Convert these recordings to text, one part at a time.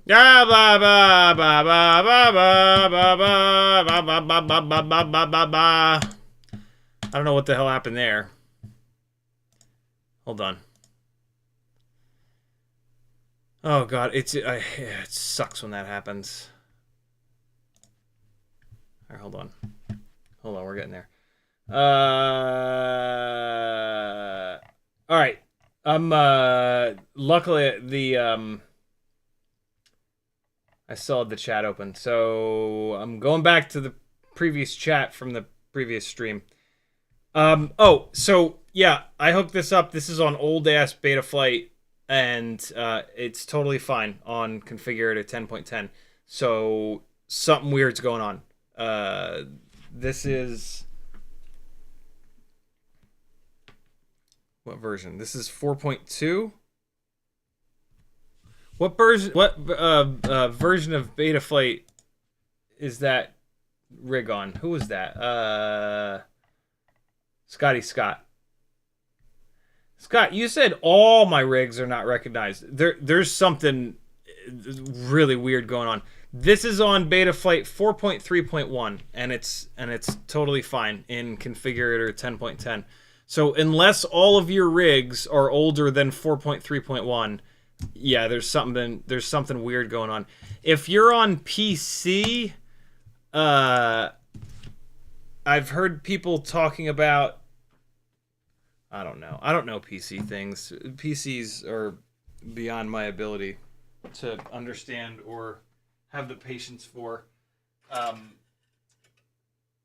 Blah blah blah blah blah blah blah blah blah blah blah blah blah blah blah blah blah. I don't know what the hell happened there. Hold on. Oh god, it sucks when that happens. All right, hold on. Hold on, we're getting there. All right. Luckily the I still had the chat open, so I'm going back to the previous chat from the previous stream. Oh, so yeah, I hooked this up. This is on old ass Betaflight, and it's totally fine on configure it at 10.10. So something weird's going on. This is what version? This is 4.2. What version? What version of Betaflight is that rig on? Who was that? Scott. Scott, you said all my rigs are not recognized. There's something really weird going on. This is on Betaflight 4.3.1, and it's totally fine in configurator 10.10. So unless all of your rigs are older than 4.3.1, yeah, there's something weird going on. If you're on PC, I've heard people talking about, I don't know PC things. PCs are beyond my ability to understand or have the patience for.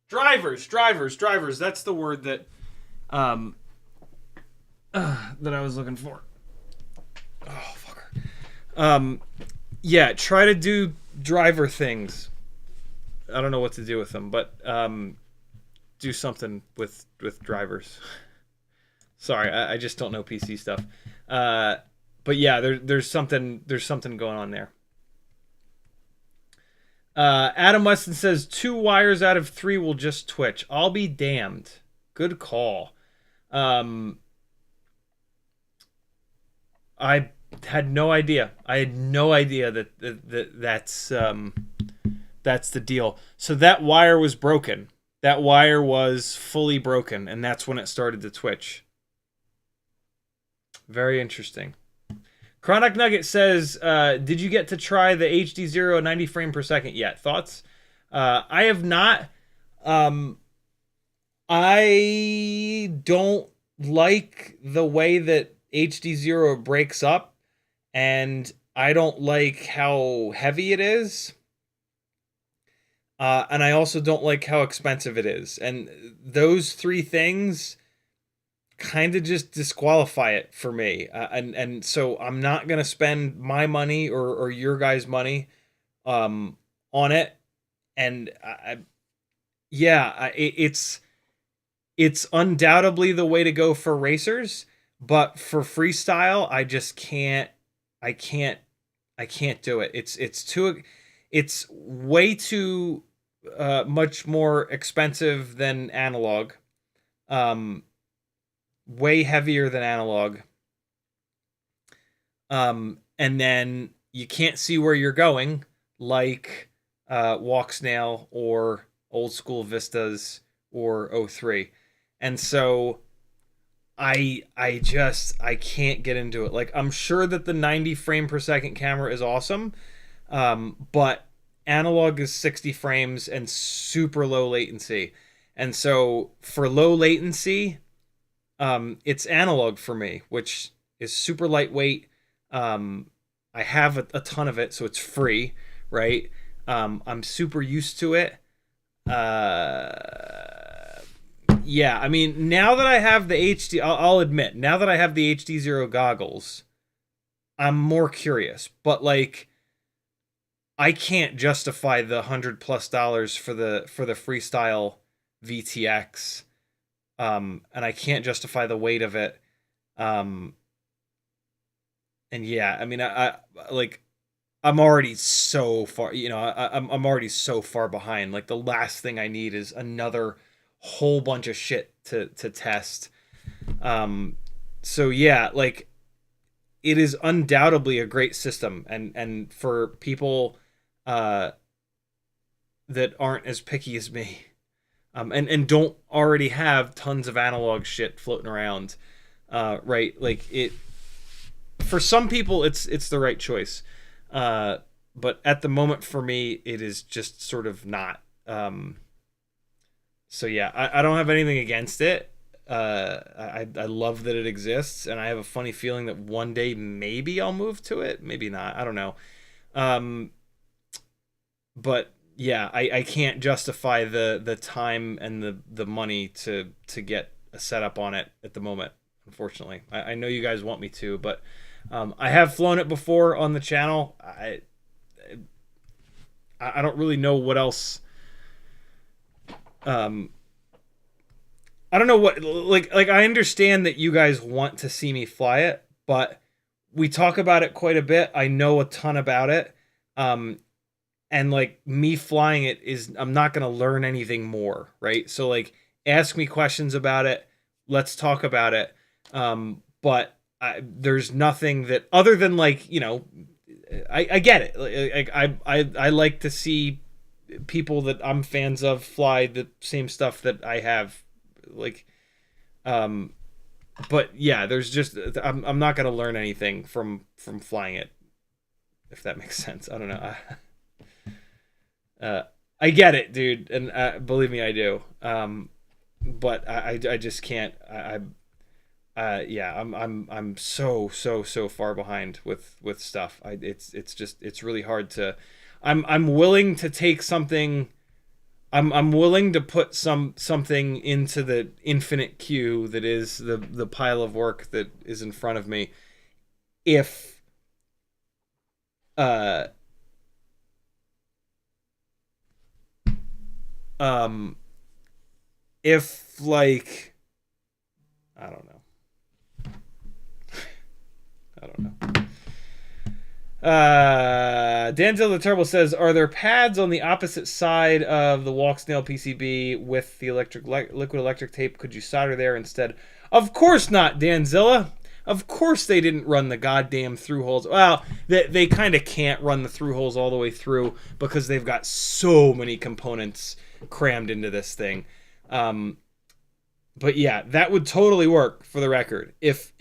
Drivers. That's the word that that I was looking for. Oh, fucker. Yeah, try to do driver things. I don't know what to do with them, but do something with drivers. Sorry, I just don't know PC stuff. But yeah, there's something going on there. Adam Weston says 2 wires out of 3 will just twitch. I'll be damned. Good call. I had no idea. I had no idea that's the deal. So that wire was broken. That wire was fully broken, and that's when it started to twitch. Very interesting. Chronic Nugget says, did you get to try the HDZero 90 frame per second yet? Thoughts? I have not. I don't like the way that HDZero breaks up, and I don't like how heavy it is. And I also don't like how expensive it is. And those 3 things kind of just disqualify it for me. And so I'm not going to spend my money or your guys' money on it. And it's undoubtedly the way to go for racers, but for freestyle, I just can't do it. It's way too much more expensive than analog. Way heavier than analog. And then you can't see where you're going, like Walksnail or old school Vistas or O3. And so I can't get into it. Like, I'm sure that the 90 frame per second camera is awesome, but analog is 60 frames and super low latency. And so for low latency, it's analog for me, which is super lightweight. I have a ton of it, so it's free, right? I'm super used to it. Yeah, I mean, now that I have the I'll admit, now that I have the HDZero goggles, I'm more curious. But like, I can't justify the $100+ for the Freestyle VTX. And I can't justify the weight of it. And yeah, I mean, I like, I'm already so far, I'm already so far behind. Like, the last thing I need is another whole bunch of shit to test. So yeah, like, it is undoubtedly a great system, and for people that aren't as picky as me, and don't already have tons of analog shit floating around, right? Like it, for some people, it's the right choice, but at the moment for me, it is just sort of not. So yeah, I don't have anything against it. I love that it exists, and I have a funny feeling that one day maybe I'll move to it, maybe not. I don't know. But yeah, I can't justify the time and the money to get a setup on it at the moment, unfortunately. I know you guys want me to, but I have flown it before on the channel. I don't really know what else. I don't know what, like I understand that you guys want to see me fly it, but we talk about it quite a bit. I know a ton about it. And like me flying it is, I'm not going to learn anything more, right? So like ask me questions about it. Let's talk about it. But there's nothing that, other than like, you know, I get it. Like I like to see people that I'm fans of fly the same stuff that I have, like, but yeah, there's just, I'm not gonna learn anything from flying it, if that makes sense. I don't know. I get it, dude, and believe me, I do. But I just can't. Yeah, I'm so far behind with stuff. It's really hard to. I'm willing to take something. I'm willing to put something into the infinite queue that is the pile of work that is in front of me, if if like, I don't know. Danzilla the Turbo says, are there pads on the opposite side of the Walksnail PCB with the liquid electric tape? Could you solder there instead? Of course not, Danzilla. Of course they didn't run the goddamn through holes. Well, they kind of can't run the through holes all the way through because they've got so many components crammed into this thing. But yeah, that would totally work, for the record. If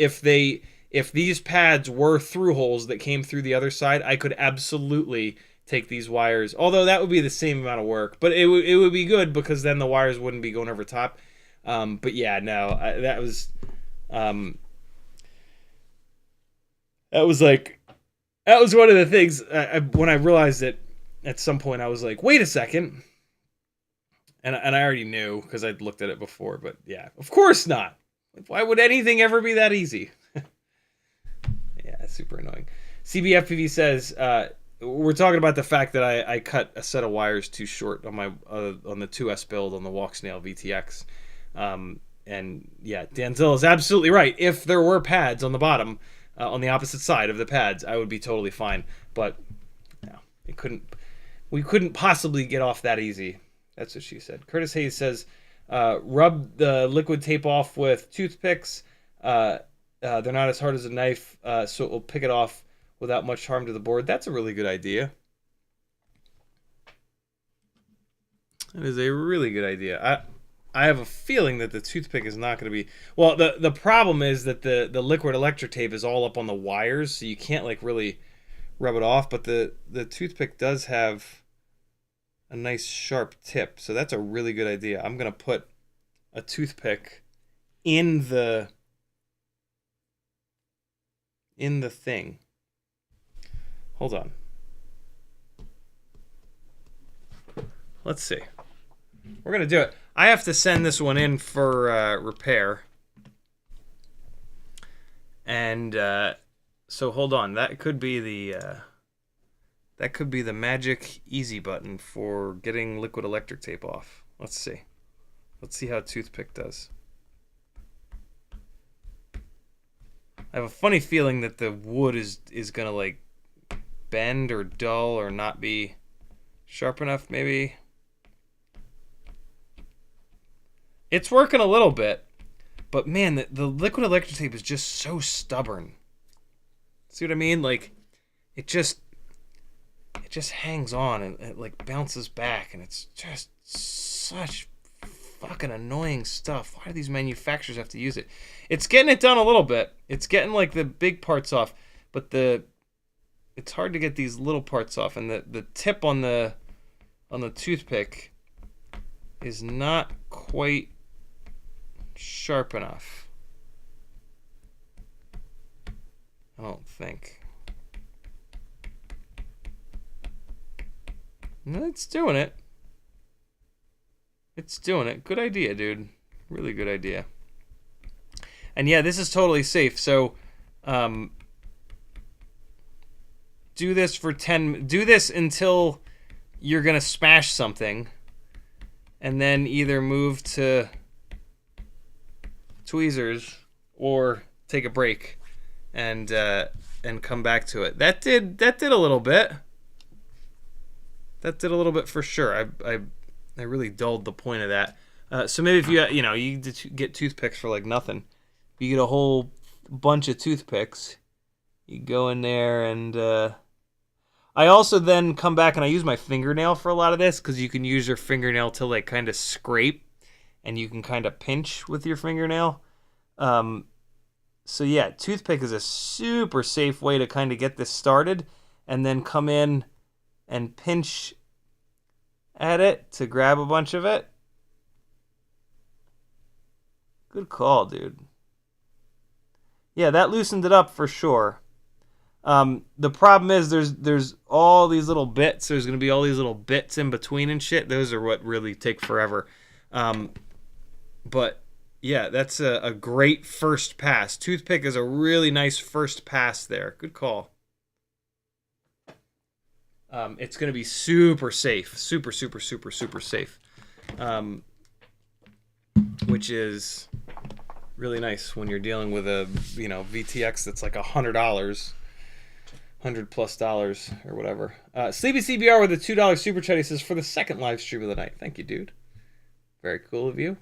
these pads were through holes that came through the other side, I could absolutely take these wires. Although that would be the same amount of work, but it would be good because then the wires wouldn't be going over top. But yeah, no, that was one of the things. When I realized it at some point, I was like, wait a second. And I already knew because I'd looked at it before, but yeah, of course not. Why would anything ever be that easy? Yeah, it's super annoying. CBFPV says, we're talking about the fact that I cut a set of wires too short on my on the 2S build on the Walksnail VTX. And yeah, Danzilla is absolutely right. If there were pads on the bottom, on the opposite side of the pads, I would be totally fine. But no, we couldn't possibly get off that easy. That's what she said. Curtis Hayes says, rub the liquid tape off with toothpicks. They're not as hard as a knife, so it will pick it off without much harm to the board. That's a really good idea. That is a really good idea. I have a feeling that the toothpick is not going to be... Well, the problem is that the liquid electric tape is all up on the wires, so you can't like really rub it off. But the toothpick does have a nice sharp tip, so that's a really good idea. I'm going to put a toothpick in the thing. Hold on. Let's see. We're going to do it. I have to send this one in for repair. And so hold on. That could be the magic easy button for getting liquid electric tape off. Let's see. Let's see how a toothpick does. I have a funny feeling that the wood is going to like bend or dull or not be sharp enough, maybe. It's working a little bit, but man, the liquid electric tape is just so stubborn. See what I mean? Like, it just hangs on and it like bounces back, and it's just such fucking annoying stuff. Why do these manufacturers have to use it? It's getting it done a little bit. It's getting like the big parts off, but it's hard to get these little parts off, and the tip on the toothpick is not quite sharp enough. I don't think. No, it's doing it. It's doing it. Good idea, dude. Really good idea. And yeah, this is totally safe. So, do this until you're gonna smash something, and then either move to tweezers or take a break and come back to it. That did a little bit. That did a little bit for sure. I really dulled the point of that. So maybe if you get toothpicks for like nothing, you get a whole bunch of toothpicks. You go in there, and I also then come back and I use my fingernail for a lot of this, because you can use your fingernail to like kind of scrape, and you can kind of pinch with your fingernail. So yeah, toothpick is a super safe way to kind of get this started, and then come in and pinch at it to grab a bunch of it. Good call, dude. Yeah, that loosened it up for sure. The problem is there's all these little bits. There's going to be all these little bits in between and shit. Those are what really take forever. But yeah, that's a great first pass. Toothpick is a really nice first pass there. Good call. It's going to be super safe. Super, super, super, super safe. Which is really nice when you're dealing with a, VTX that's like $100. $100+ or whatever. Sleepy CBR with a $2 super chat. He says, for the second live stream of the night. Thank you, dude. Very cool of you.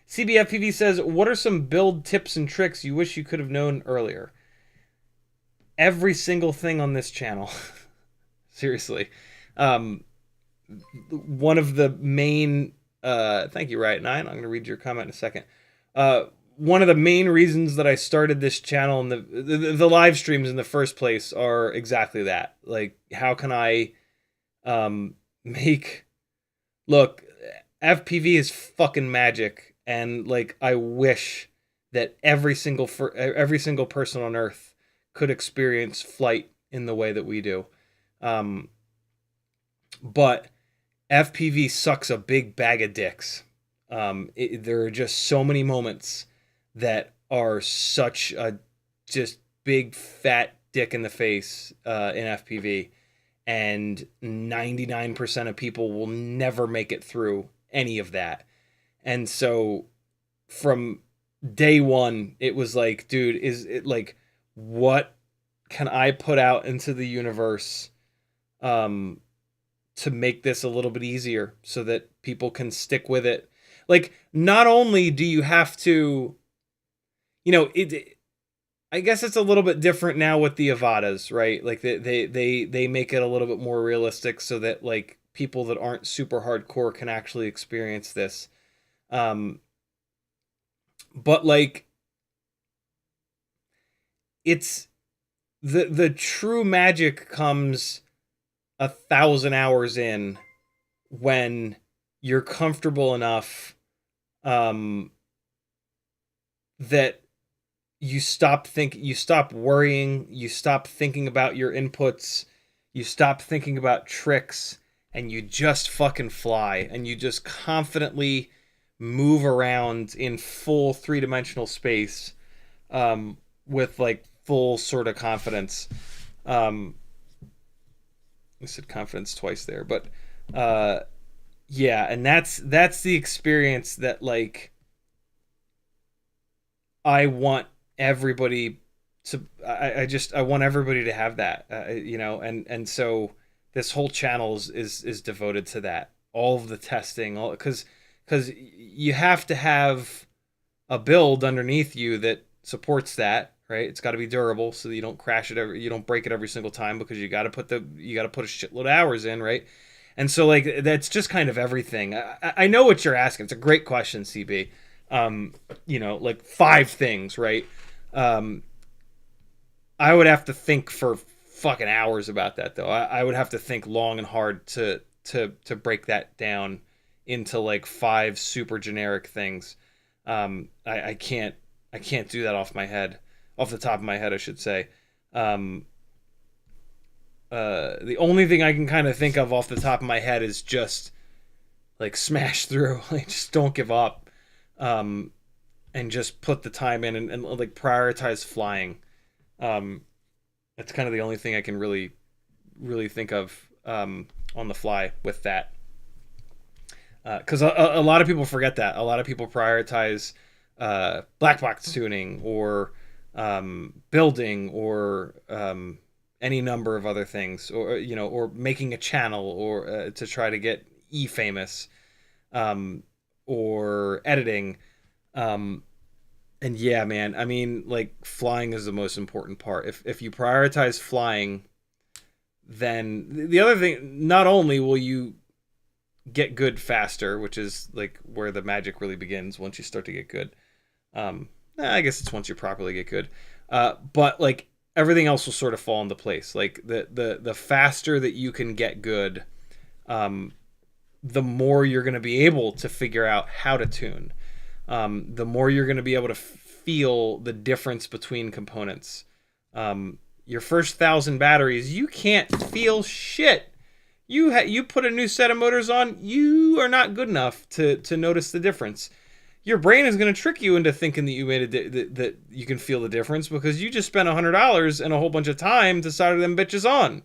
CBFPV says, what are some build tips and tricks you wish you could have known earlier? Every single thing on this channel. Seriously. One of the main... thank you, Riot9. I'm going to read your comment in a second. One of the main reasons that I started this channel and the live streams in the first place are exactly that. Like, how can I make... Look, FPV is fucking magic, and like, I wish that every single person on Earth could experience flight in the way that we do. But FPV sucks a big bag of dicks. There are just so many moments that are such a just big fat dick in the face in FPV, and 99% of people will never make it through any of that. And so from day one, it was like, dude, is it like, what can I put out into the universe to make this a little bit easier so that people can stick with it? Like, not only do you have to, I guess it's a little bit different now with the Avadas, right? Like they make it a little bit more realistic so that like people that aren't super hardcore can actually experience this. But like, it's the true magic comes 1,000 hours in, when you're comfortable enough that you stop worrying, you stop thinking about your inputs, you stop thinking about tricks, and you just fucking fly, and you just confidently move around in full 3-dimensional space with like full sort of confidence. I said confidence twice there, but yeah, and that's the experience that like I want everybody to. I want everybody to have that, and so this whole channel is devoted to that. all of the testing, all because you have to have a build underneath you that supports that, right? It's got to be durable so that you don't crash it you don't break it every single time, because you got to put a shitload of hours in, right? And so like that's just kind of everything. I know what you're asking. It's a great question, CB. Like 5 things, right? I would have to think for fucking hours about that, though. I would have to think long and hard to break that down into like 5 super generic things. I can't do that off the top of my head, I should say. The only thing I can kind of think of off the top of my head is just like smash through, like just don't give up, and just put the time in and like prioritize flying. That's kind of the only thing I can really think of on the fly with that. Because a lot of people forget that. A lot of people prioritize black box tuning or building or any number of other things, or making a channel, or to try to get famous, or editing. And yeah, man, I mean, like, flying is the most important part. If you prioritize flying, then the other thing, not only will you get good faster, which is like where the magic really begins once you start to get good. I guess it's once you properly get good. But like everything else will sort of fall into place. Like the faster that you can get good, the more you're going to be able to figure out how to tune. The more you're going to be able to feel the difference between components. Your first 1,000 batteries, you can't feel shit. You put a new set of motors on, you are not good enough to notice the difference. Your brain is going to trick you into thinking that you made that you can feel the difference, because you just spent $100 and a whole bunch of time to solder them bitches on.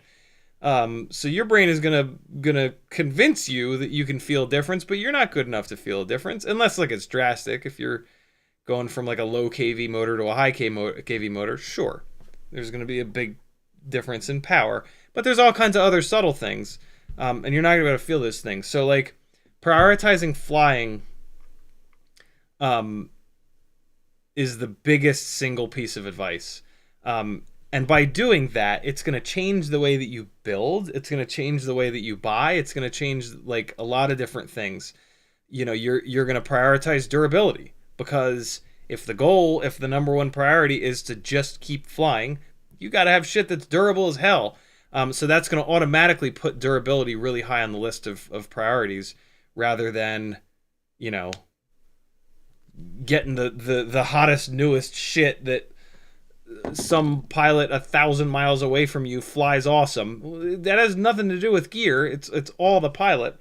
So your brain is gonna convince you that you can feel a difference, but you're not good enough to feel a difference, unless like it's drastic. If you're going from like a low kV motor to a high kV motor, sure, there's gonna be a big difference in power, but there's all kinds of other subtle things, and you're not gonna be able to feel those things. So like prioritizing flying, is the biggest single piece of advice. And by doing that, it's going to change the way that you build. It's going to change the way that you buy. It's going to change like a lot of different things. You're going to prioritize durability, because if the number one priority is to just keep flying, you got to have shit that's durable as hell. So that's going to automatically put durability really high on the list of priorities, rather than, getting the hottest, newest shit that some pilot 1,000 miles away from you flies awesome. That has nothing to do with gear. It's all the pilot.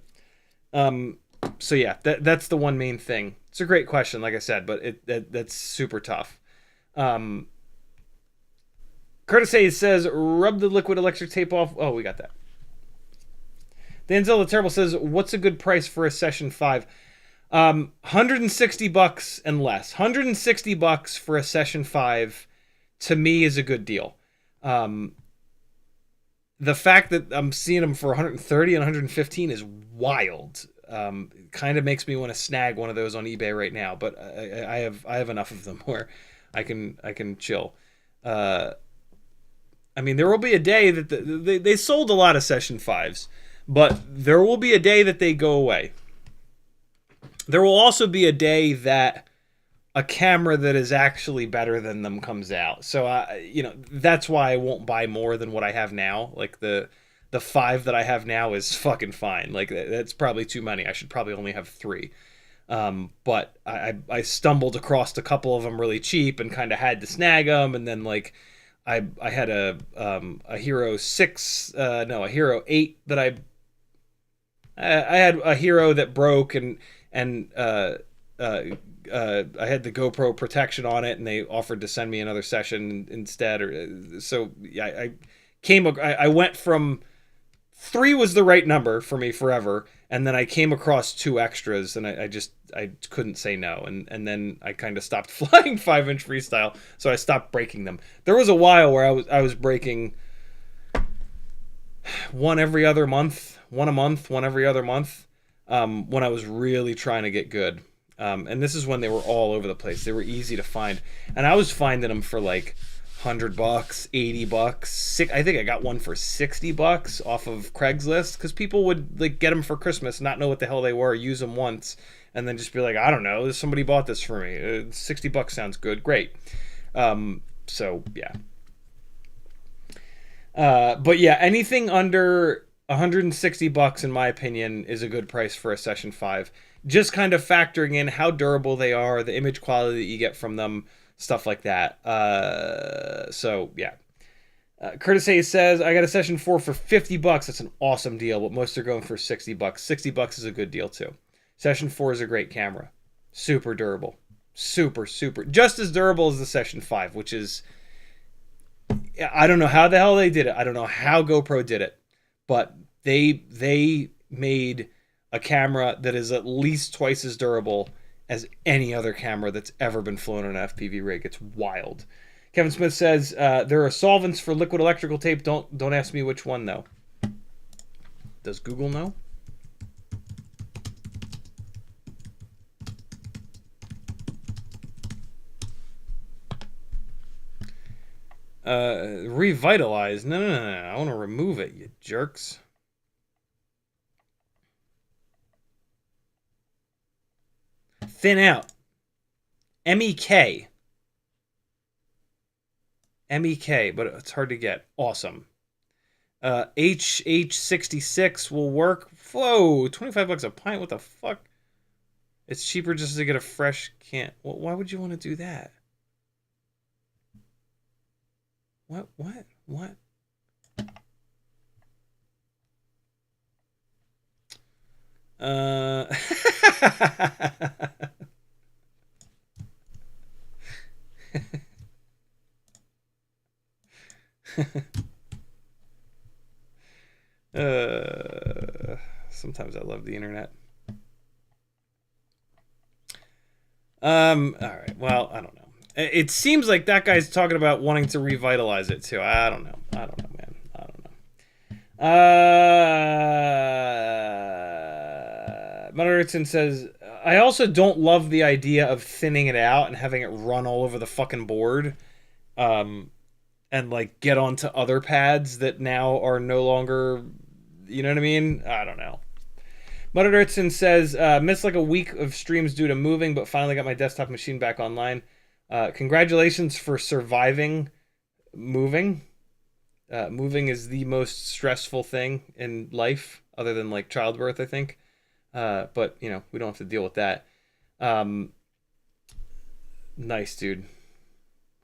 So yeah, that's the one main thing. It's a great question, like I said, but that's super tough. Curtis Hayes says, rub the liquid electric tape off. Oh, we got that. Danzel the Terrible says, what's a good price for a Session 5? $160 and less. $160 for a Session 5 to me is a good deal. The fact that I'm seeing them for 130 and 115 is wild. Kind of makes me want to snag one of those on eBay right now, but I have enough of them where I can chill. I mean, there will be a day that they sold a lot of Session 5s, but there will be a day that they go away. There will also be a day that a camera that is actually better than them comes out. So, that's why I won't buy more than what I have now. Like the 5 that I have now is fucking fine. Like that's probably too many. I should probably only have 3. But I stumbled across a couple of them really cheap and kind of had to snag them. And then like I had a Hero 6, a Hero 8 that I had a Hero that broke, and I had the GoPro protection on it, and they offered to send me another Session instead. So yeah, I went from 3 was the right number for me forever, and then I came across 2 extras, and I couldn't say no, and then I kind of stopped flying 5-inch freestyle, so I stopped breaking them. There was a while where I was breaking one every other month, one a month, one every other month. when I was really trying to get good. And this is when they were all over the place. They were easy to find, and I was finding them for like $100, $80. I think I got one for $60 off of Craigslist because people would like get them for Christmas, not know what the hell they were, use them once, and then just be like, I don't know, somebody bought this for me. $60 sounds good, great. So yeah. But yeah, anything under $160 in my opinion is a good price for a Session 5. Just kind of factoring in how durable they are, the image quality that you get from them, stuff like that. So yeah. Curtis Hayes says, I got a Session 4 for $50. That's an awesome deal, but most are going for $60. $60 is a good deal too. Session 4 is a great camera. Super durable. Super. Just as durable as the Session 5, which is... I don't know how the hell they did it. I don't know how GoPro did it. But they made a camera that is at least twice as durable as any other camera that's ever been flown on an FPV rig. It's wild. Kevin Smith says there are solvents for liquid electrical tape. Don't ask me which one though. Does Google know? Revitalize. No. I want to remove it, you jerks. Thin out. MEK. MEK, but it's hard to get. Awesome. HH66 will work. Whoa, $25 a pint. What the fuck? It's cheaper just to get a fresh can. Well, why would you want to do that? What? Sometimes I love the internet. All right. Well, I don't know. It seems like that guy's talking about wanting to revitalize it too. I don't know, man. I don't know. Mutterton says, I also don't love the idea of thinning it out and having it run all over the fucking board. And like get onto other pads that now are no longer, you know what I mean? I don't know. Mutterton says, missed like a week of streams due to moving, but finally got my desktop machine back online. Congratulations for surviving moving. Moving is the most stressful thing in life, other than like childbirth, I think. But you know, we don't have to deal with that. Nice, dude.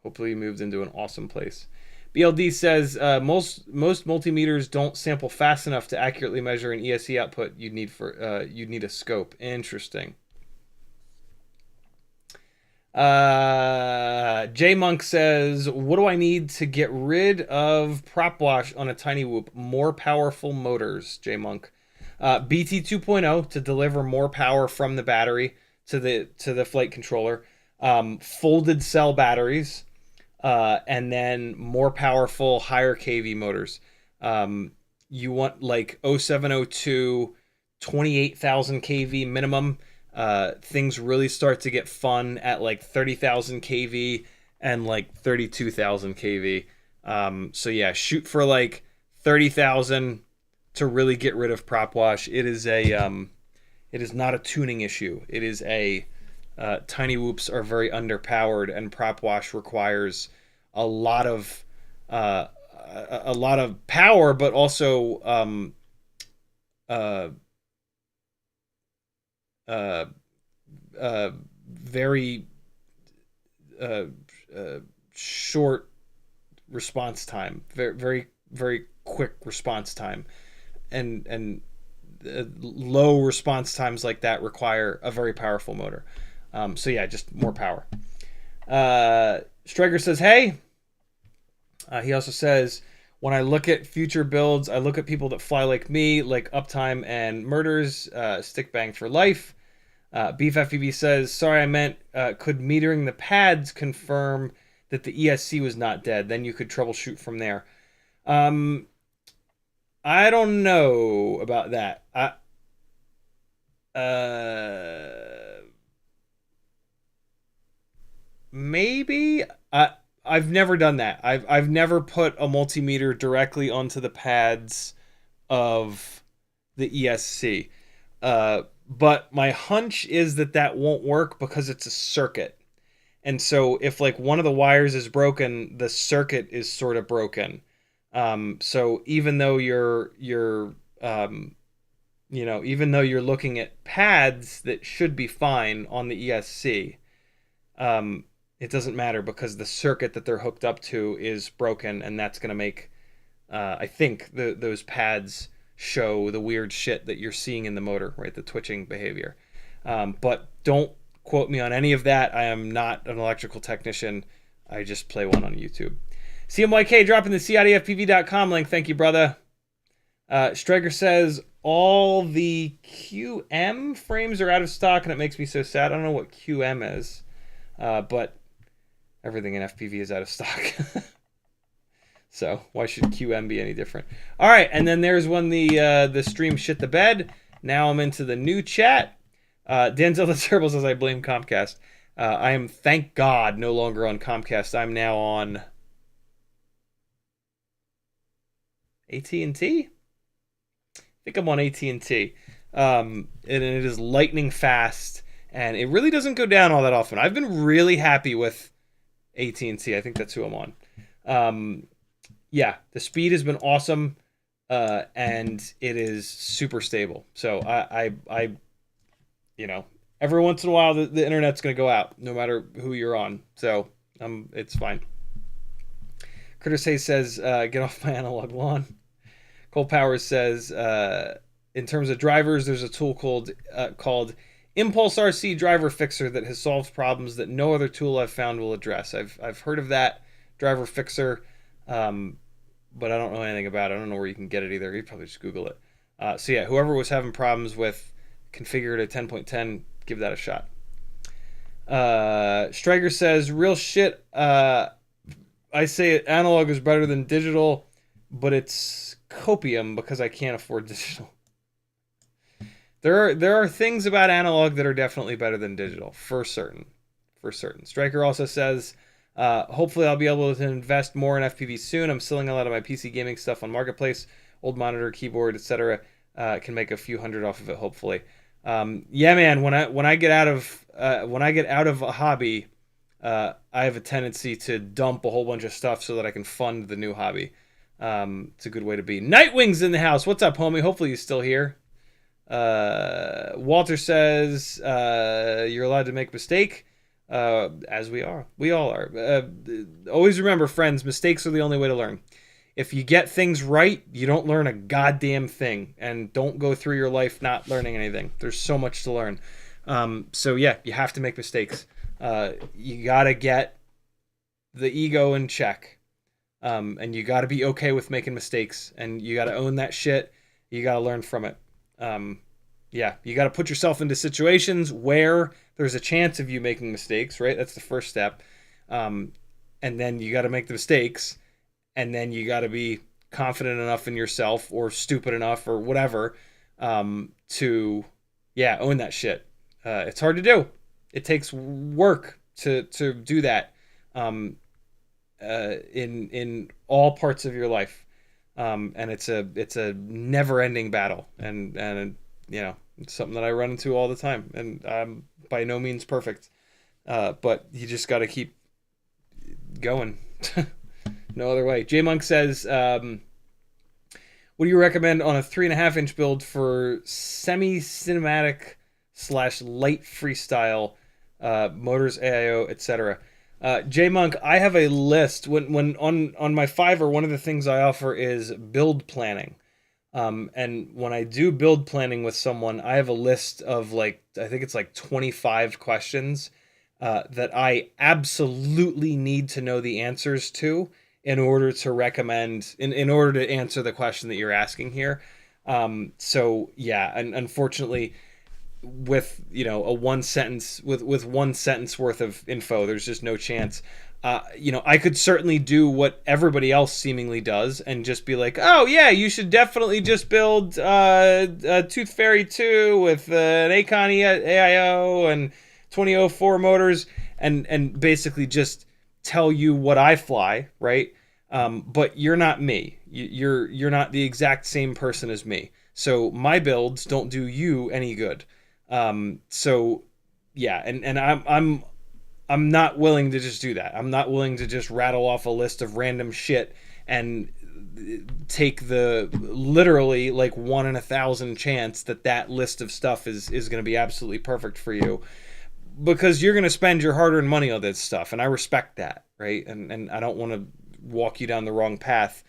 Hopefully you moved into an awesome place. BLD says most multimeters don't sample fast enough to accurately measure an ESC output. You'd need a scope. Interesting. J Monk says, what do I need to get rid of prop wash on a tiny whoop? More powerful motors, J Monk. BT 2.0 to deliver more power from the battery to the flight controller. Folded cell batteries, and then more powerful higher kV motors. You want like 0702, 28,000 kV minimum. Things really start to get fun at like 30,000 kV and like 32,000 kV. So yeah, shoot for like 30,000 to really get rid of prop wash. It is not a tuning issue. It is tiny whoops are very underpowered, and prop wash requires a lot of power, but also very short response time, very quick response time, and low response times like that require a very powerful motor. So yeah, just more power. Striker says, hey. He also says, when I look at future builds, I look at people that fly like me, like Uptime and Murders, Stick Bang for Life. Beef FPV says, sorry, I meant, could metering the pads confirm that the ESC was not dead? Then you could troubleshoot from there. I don't know about that. Uh, maybe. I've never done that. I've never put a multimeter directly onto the pads of the ESC. But my hunch is that that won't work because it's a circuit. And so if like one of the wires is broken, the circuit is sort of broken. So even though even though you're looking at pads that should be fine on the ESC, it doesn't matter because the circuit that they're hooked up to is broken, and that's going to make, I think, those pads show the weird shit that you're seeing in the motor, right? The twitching behavior. But don't quote me on any of that. I am not an electrical technician. I just play one on YouTube. CMYK dropping the CiottiFPV.com link. Thank you, brother. Striker says all the QM frames are out of stock, and it makes me so sad. I don't know what QM is, but everything in FPV is out of stock. So why should QM be any different? All right, and then there's when the stream shit the bed. Now I'm into the new chat. Denzel the Turbo says I blame Comcast. I am, thank God, no longer on Comcast. I'm now on AT&T. I think I'm on AT&T. And it is lightning fast, and it really doesn't go down all that often. I've been really happy with AT&T. I think that's who I'm on. Yeah, the speed has been awesome, and it is super stable. So I every once in a while the internet's going to go out, no matter who you're on. So it's fine. Critter says, get off my analog lawn. Cole Powers says, in terms of drivers, there's a tool called Impulse RC Driver Fixer that has solved problems that no other tool I've found will address. I've heard of that driver fixer, but I don't know anything about it. I don't know where you can get it either. You probably just Google it. So yeah, whoever was having problems with configured at 10.10, give that a shot. Striker says, real shit. I say analog is better than digital, but it's copium because I can't afford digital. There are things about analog that are definitely better than digital, for certain. For certain. Striker also says, hopefully I'll be able to invest more in FPV soon. I'm selling a lot of my PC gaming stuff on Marketplace, old monitor, keyboard, etc. Can make a few hundred off of it, hopefully. Yeah, man. When I get out of a hobby, I have a tendency to dump a whole bunch of stuff so that I can fund the new hobby. It's a good way to be. Nightwing's in the house. What's up, homie? Hopefully he's still here. Walter says you're allowed to make a mistake, as we are. We all are. Always remember, friends, mistakes are the only way to learn. If you get things right, you don't learn a goddamn thing, and don't go through your life not learning anything. There's so much to learn. So yeah, you have to make mistakes. You gotta get the ego in check, and you gotta be okay with making mistakes, and you gotta own that shit. You gotta learn from it. Yeah, you gotta put yourself into situations where there's a chance of you making mistakes, right? That's the first step. And then you gotta make the mistakes, and then you gotta be confident enough in yourself, or stupid enough, or whatever, to own that shit. It's hard to do. It takes work to do that, in all parts of your life, and it's a never-ending battle, and it's something that I run into all the time, and I'm by no means perfect, but you just got to keep going. No other way. J Monk says, what do you recommend on a 3.5-inch build for semi-cinematic / light freestyle, motors, AIO, etc.? J Monk, I have a list. When on my Fiverr, one of the things I offer is build planning. And when I do build planning with someone, I have a list of I think it's 25 questions that I absolutely need to know the answers to in order to recommend, in order to answer the question that you're asking here. So yeah, and unfortunately, with a one sentence worth of info, there's just no chance. You know, I could certainly do what everybody else seemingly does and just be like, oh yeah, you should definitely just build a Tooth Fairy 2 with an Aikon AIO and 2004 motors, and basically just tell you what I fly, right? But you're not me. You're not the exact same person as me. So my builds don't do you any good. So yeah, and I'm not willing to just do that. I'm not willing to just rattle off a list of random shit and take the literally like 1 in 1,000 chance that that list of stuff is going to be absolutely perfect for you, because you're going to spend your hard-earned money on this stuff, and I respect that, right? And I don't want to walk you down the wrong path.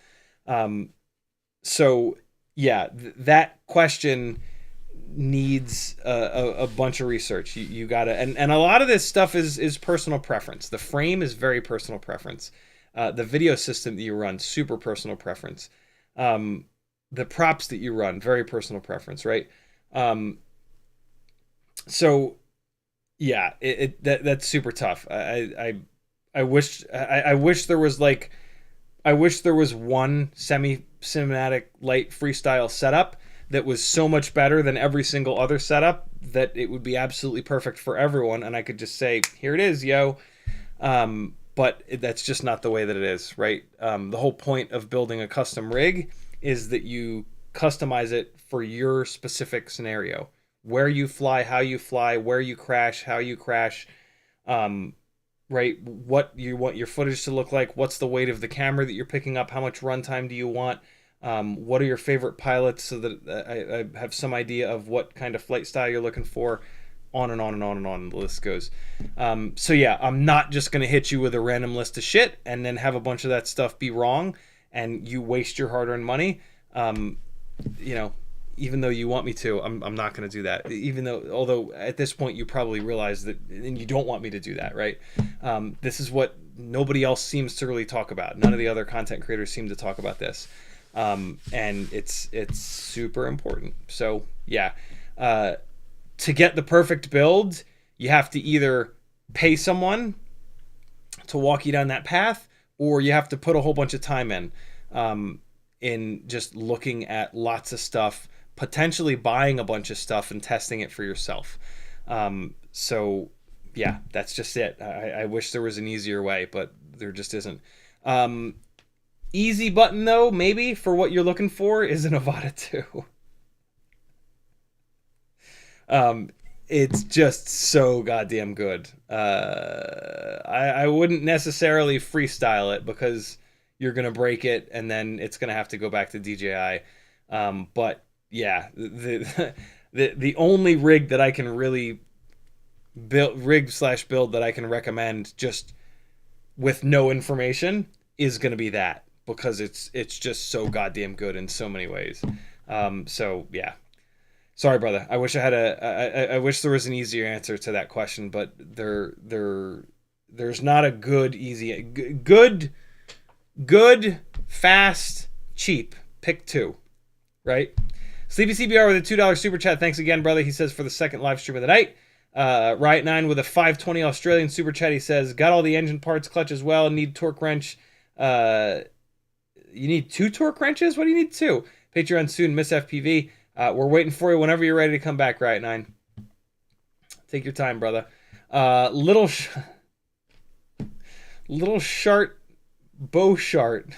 So yeah, that question needs a bunch of research. You gotta, and a lot of this stuff is personal preference. The frame is very personal preference. The video system that you run, super personal preference. The props that you run, very personal preference, right? So yeah, that's super tough. I wish there was like, I wish there was one semi-cinematic light freestyle setup that was so much better than every single other setup that it would be absolutely perfect for everyone, and I could just say, here it is, yo. But that's just not the way that it is, right? The whole point of building a custom rig is that you customize it for your specific scenario. Where you fly, how you fly, where you crash, how you crash, right? What you want your footage to look like, what's the weight of the camera that you're picking up, how much runtime do you want? What are your favorite pilots, so that I have some idea of what kind of flight style you're looking for, on and on and on and on the list goes. So yeah, I'm not just going to hit you with a random list of shit and then have a bunch of that stuff be wrong and you waste your hard-earned money. You know, even though you want me to, I'm not going to do that. Although at this point you probably realize that, and you don't want me to do that, right? This is what nobody else seems to really talk about. None of the other content creators seem to talk about this. And it's super important. So yeah, to get the perfect build, you have to either pay someone to walk you down that path, or you have to put a whole bunch of time in just looking at lots of stuff, potentially buying a bunch of stuff and testing it for yourself. So yeah, that's just it. I wish there was an easier way, but there just isn't. Easy button though, maybe, for what you're looking for, is an Avata 2. It's just so goddamn good. I wouldn't necessarily freestyle it because you're gonna break it and then it's gonna have to go back to DJI. But yeah, the only rig that I can really build that I can recommend just with no information is gonna be that, because it's just so goddamn good in so many ways. So yeah, sorry, brother. I wish I had I wish there was an easier answer to that question, but there's not a good, easy, good, fast, cheap. Pick two, right? Sleepy CBR with a $2 super chat. Thanks again, brother. He says, for the second live stream of the night. Riot 9 with a 520 Australian super chat. He says, got all the engine parts, clutch as well. Need torque wrench. You need 2 torque wrenches? What do you need 2? Patreon soon, Miss FPV. We're waiting for you whenever you're ready to come back, Riot 9. Take your time, brother. Little Shart Beauchart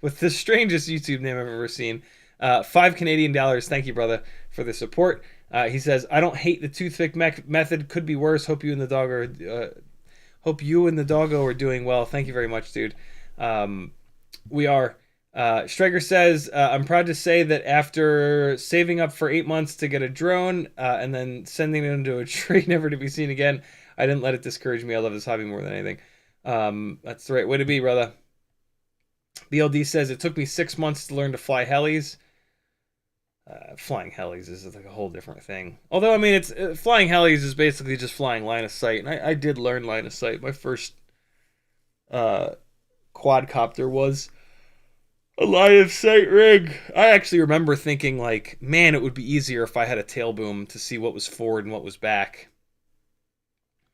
with the strangest YouTube name I've ever seen. 5 Canadian dollars. Thank you, brother, for the support. He says, I don't hate the toothpick method. Could be worse. Hope you and the doggo are doing well. Thank you very much, dude. We are. Striker says, I'm proud to say that after saving up for 8 months to get a drone and then sending it into a tree never to be seen again, I didn't let it discourage me. I love this hobby more than anything. That's the right way to be, brother. BLD says, it took me 6 months to learn to fly helis. Flying helis is like a whole different thing. Although, I mean, it's flying helis is basically just flying line of sight. And I did learn line of sight. My first quadcopter was a line of sight rig. I actually remember thinking, like, man, it would be easier if I had a tail boom to see what was forward and what was back.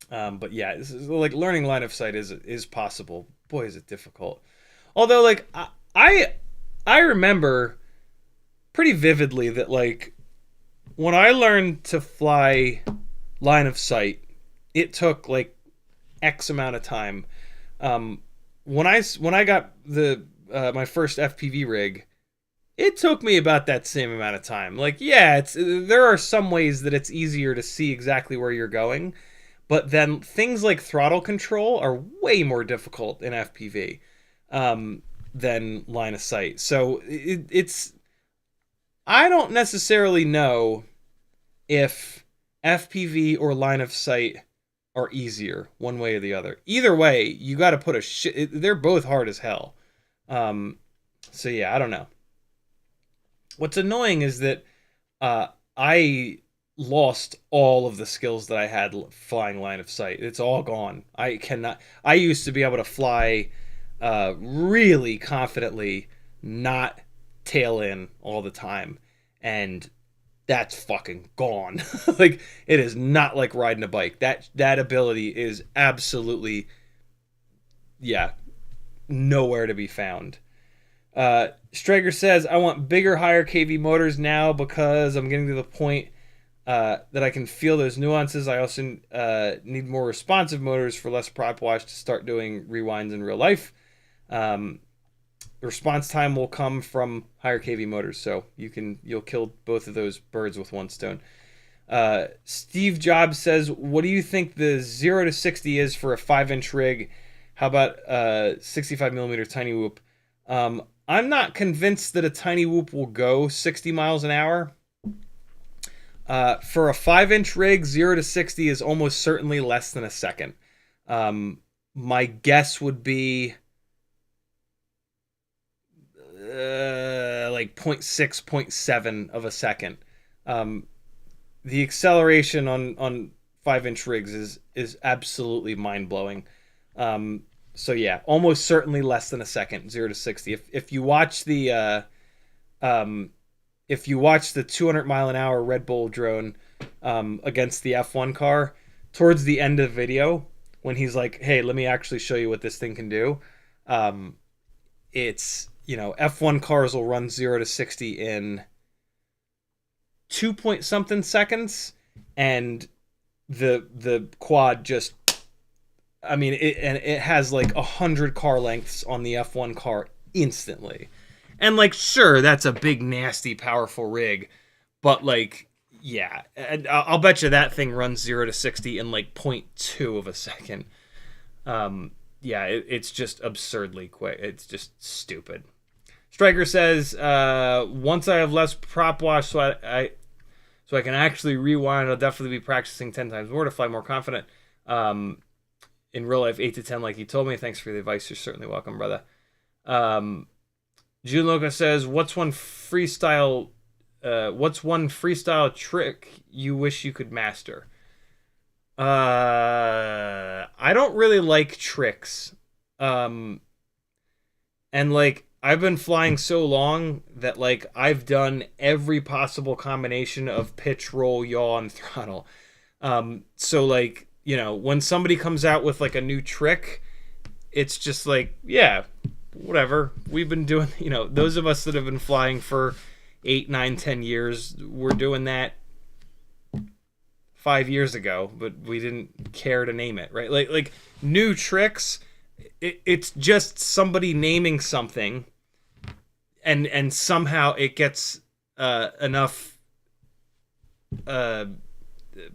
But yeah, this is, like, learning line of sight is possible. Boy, is it difficult. Although, like, I remember pretty vividly that, like, when I learned to fly line of sight, it took like X amount of time. When I got the my first FPV rig, it took me about that same amount of time. Like, yeah, there are some ways that it's easier to see exactly where you're going, but then things like throttle control are way more difficult in FPV than line of sight. So it's I don't necessarily know if FPV or line of sight are easier one way or the other. Either way, you got to put a shit. They're both hard as hell. So yeah, I don't know. What's annoying is that I lost all of the skills that I had flying line of sight. It's all gone. I cannot. I used to be able to fly really confidently, not tail in all the time, and that's fucking gone. Like, it is not like riding a bike. That ability is absolutely, yeah, nowhere to be found. Strager says, I want bigger, higher kV motors now because I'm getting to the point that I can feel those nuances. I also need more responsive motors for less prop wash to start doing rewinds in real life. Response time will come from higher kV motors, so you'll kill both of those birds with one stone. Steve Jobs says, what do you think the 0 to 60 is for a 5-inch rig? How about 65mm tiny whoop? I'm not convinced that a tiny whoop will go 60 miles an hour. For a 5-inch rig, 0 to 60 is almost certainly less than a second. My guess would be like 0.6, 0.7 of a second. The acceleration on 5-inch rigs is absolutely mind-blowing. So yeah, almost certainly less than a second, 0 to 60. If you watch the 200 mile an hour Red Bull drone against the F1 car, towards the end of the video, when he's like, hey, let me actually show you what this thing can do, it's, F1 cars will run 0 to 60 in 2 point something seconds, and the quad just, I mean, it has like 100 car lengths on the F1 car instantly. And, like, sure, that's a big, nasty, powerful rig, but, like, yeah, I'll bet you that thing runs 0 to 60 in like 0.2 of a second. Yeah, it's just absurdly quick. It's just stupid. Striker says, once I have less prop wash, so I can actually rewind, I'll definitely be practicing 10 times more to fly more confident. In real life, 8 to 10, like you told me. Thanks for the advice. You're certainly welcome, brother. June Loca says, what's one freestyle trick you wish you could master? I don't really like tricks. And, like, I've been flying so long that, like, I've done every possible combination of pitch, roll, yaw, and throttle. So, like, when somebody comes out with, like, a new trick, it's just like, yeah, whatever. We've been doing, those of us that have been flying for 8, 9, 10 years, we're doing that 5 years ago, but we didn't care to name it, right? Like new tricks, it's just somebody naming something, and somehow it gets enough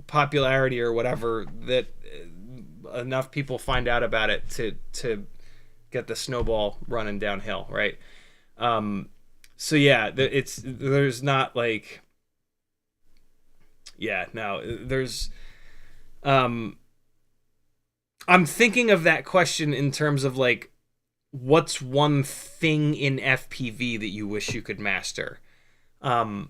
popularity or whatever that enough people find out about it to get the snowball running downhill, right? So yeah, there's not like, yeah, no, there's I'm thinking of that question in terms of, like, what's one thing in FPV that you wish you could master? And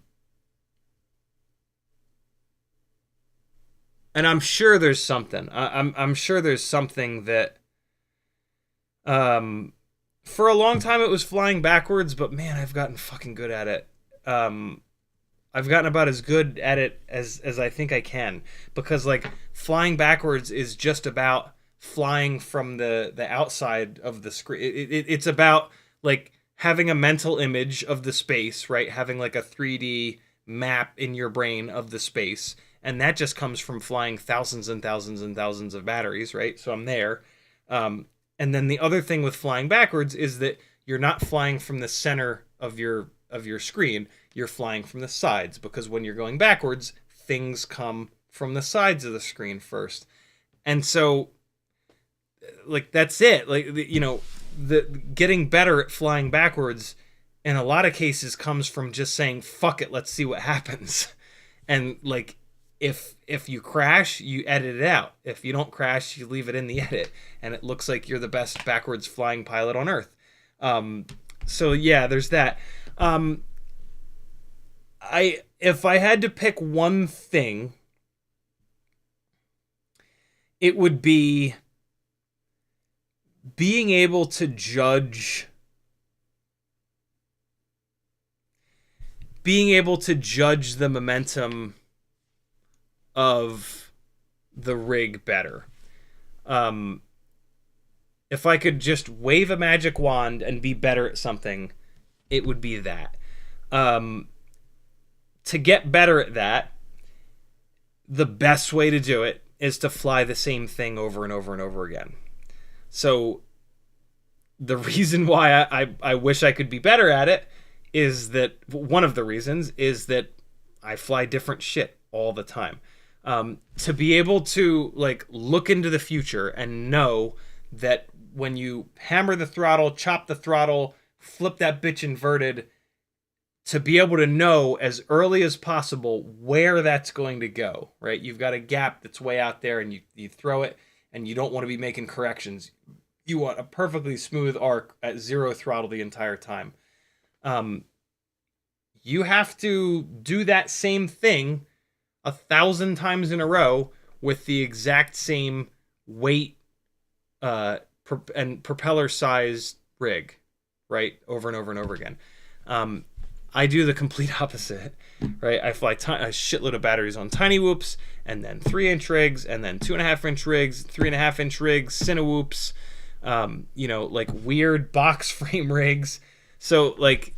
I'm sure there's something. I'm sure there's something that for a long time it was flying backwards, but man, I've gotten fucking good at it. I've gotten about as good at it as I think I can, because like flying backwards is just about flying from the outside of the screen. It's about like having a mental image of the space, right? Having like a 3D map in your brain of the space, and that just comes from flying thousands and thousands and thousands of batteries, right? So I'm there. And then the other thing with flying backwards is that you're not flying from the center of your screen. You're flying from the sides, because when you're going backwards, things come from the sides of the screen first. And so like that's it. Like the getting better at flying backwards in a lot of cases comes from just saying fuck it, let's see what happens. And like if you crash, you edit it out. If you don't crash, you leave it in the edit, and it looks like you're the best backwards flying pilot on earth. So yeah, there's that. If I had to pick one thing, it would be being able to judge the momentum of the rig better. If I could just wave a magic wand and be better at something, it would be that. To get better at that, the best way to do it is to fly the same thing over and over and over again. So the reason why I wish I could be better at it is that one of the reasons is that I fly different shit all the time. To be able to like look into the future and know that when you hammer the throttle, chop the throttle, flip that bitch inverted, to be able to know as early as possible where that's going to go, right? You've got a gap that's way out there, and you throw it, and you don't want to be making corrections. You want a perfectly smooth arc at 0 throttle the entire time. You have to do that same thing 1,000 times in a row with the exact same weight and propeller size rig, right? Over and over and over again. I do the complete opposite, right? I fly a shitload of batteries on tiny whoops, and then 3-inch rigs, and then 2.5-inch rigs, 3.5-inch rigs, cinewhoops, like weird box frame rigs. So like,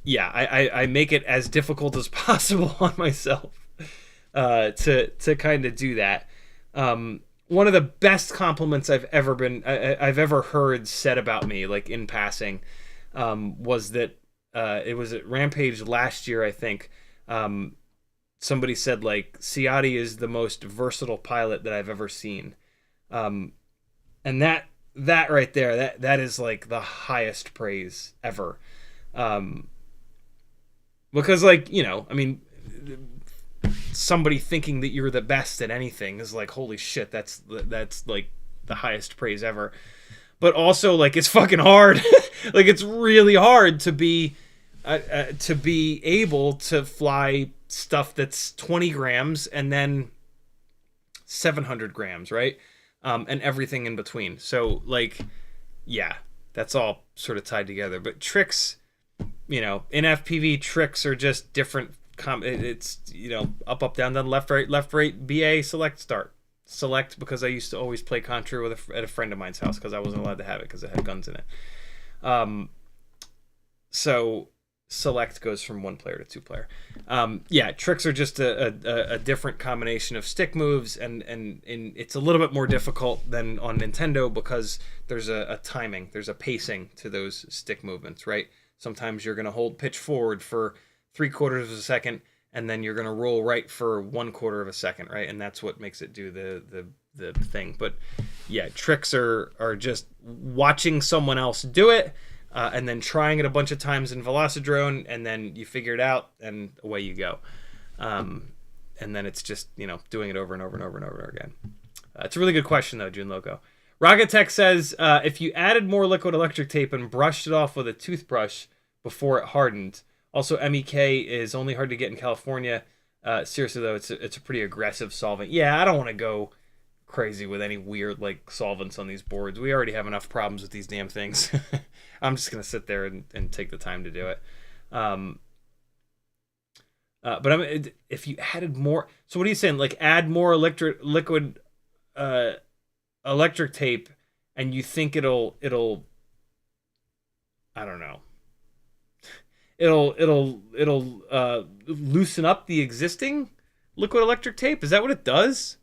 yeah, I make it as difficult as possible on myself to kind of do that. One of the best compliments I've ever heard said about me, like in passing, was that it was at Rampage last year, I think. Somebody said like Ciotti is the most versatile pilot that I've ever seen, and that right there, that is like the highest praise ever, because like I mean, somebody thinking that you're the best at anything is like holy shit, that's like the highest praise ever. But also like it's fucking hard. Like it's really hard to be able to fly stuff that's 20 grams and then 700 grams, right? And everything in between. So like, yeah, that's all sort of tied together. But tricks, in FPV, tricks are just different. It's up, down, down, left, right, BA, select, start. Select because I used to always play Contra at a friend of mine's house because I wasn't allowed to have it because it had guns in it. So select goes from 1 player to 2 player. Yeah, tricks are just a different combination of stick moves, and it's a little bit more difficult than on Nintendo because there's a timing, there's a pacing to those stick movements, right? Sometimes you're going to hold pitch forward for 3/4 of a second, and then you're going to roll right for 1/4 of a second, right? And that's what makes it do the thing. But yeah, tricks are just watching someone else do it, and then trying it a bunch of times in Velocidrone, and then you figure it out, and away you go. And then it's just, doing it over and over and over and over again. It's a really good question, though, June Loco. Rocket Tech says, if you added more liquid electric tape and brushed it off with a toothbrush before it hardened. Also, MEK is only hard to get in California. Seriously, though, it's a pretty aggressive solvent. Yeah, I don't want to go crazy with any weird, solvents on these boards. We already have enough problems with these damn things. I'm just going to sit there and take the time to do it. But if you added more, so what are you saying? Like add more liquid uh, electric tape, and you think it'll I don't know, it'll loosen up the existing liquid electric tape? Is that what it does?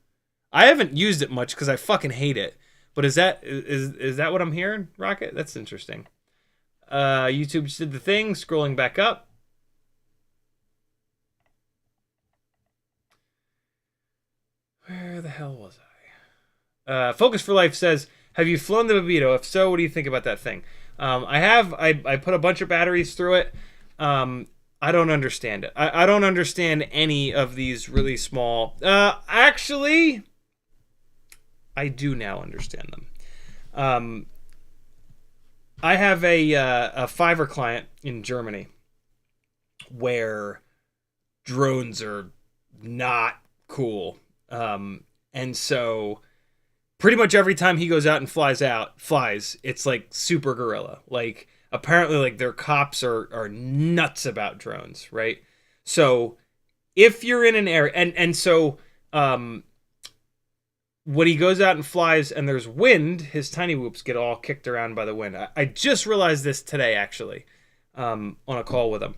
I haven't used it much because I fucking hate it. But is that what I'm hearing, Rocket? That's interesting. YouTube just did the thing. Scrolling back up. Where the hell was I? Focus for Life says, have you flown the Bubito? If so, what do you think about that thing? I have. I put a bunch of batteries through it. I don't understand it. I don't understand any of these really small... actually, I do now understand them. I have a Fiverr client in Germany where drones are not cool. And so pretty much every time he goes out and flies, it's like super gorilla. Like apparently like their cops are nuts about drones, right? So if you're in an area and so when he goes out and flies and there's wind, his tiny whoops get all kicked around by the wind. I just realized this today, actually, on a call with him.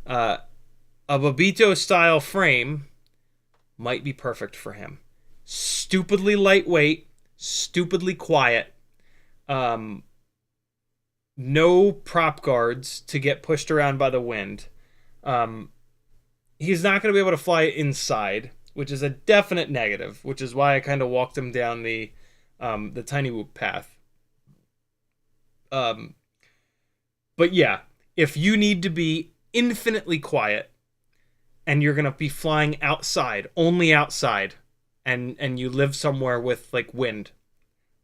A Bubito style frame might be perfect for him. Stupidly lightweight, stupidly quiet. No prop guards to get pushed around by the wind. He's not going to be able to fly inside, which is a definite negative, which is why I kind of walked him down the tiny whoop path. But yeah, if you need to be infinitely quiet and you're going to be flying outside, only outside, and you live somewhere with like wind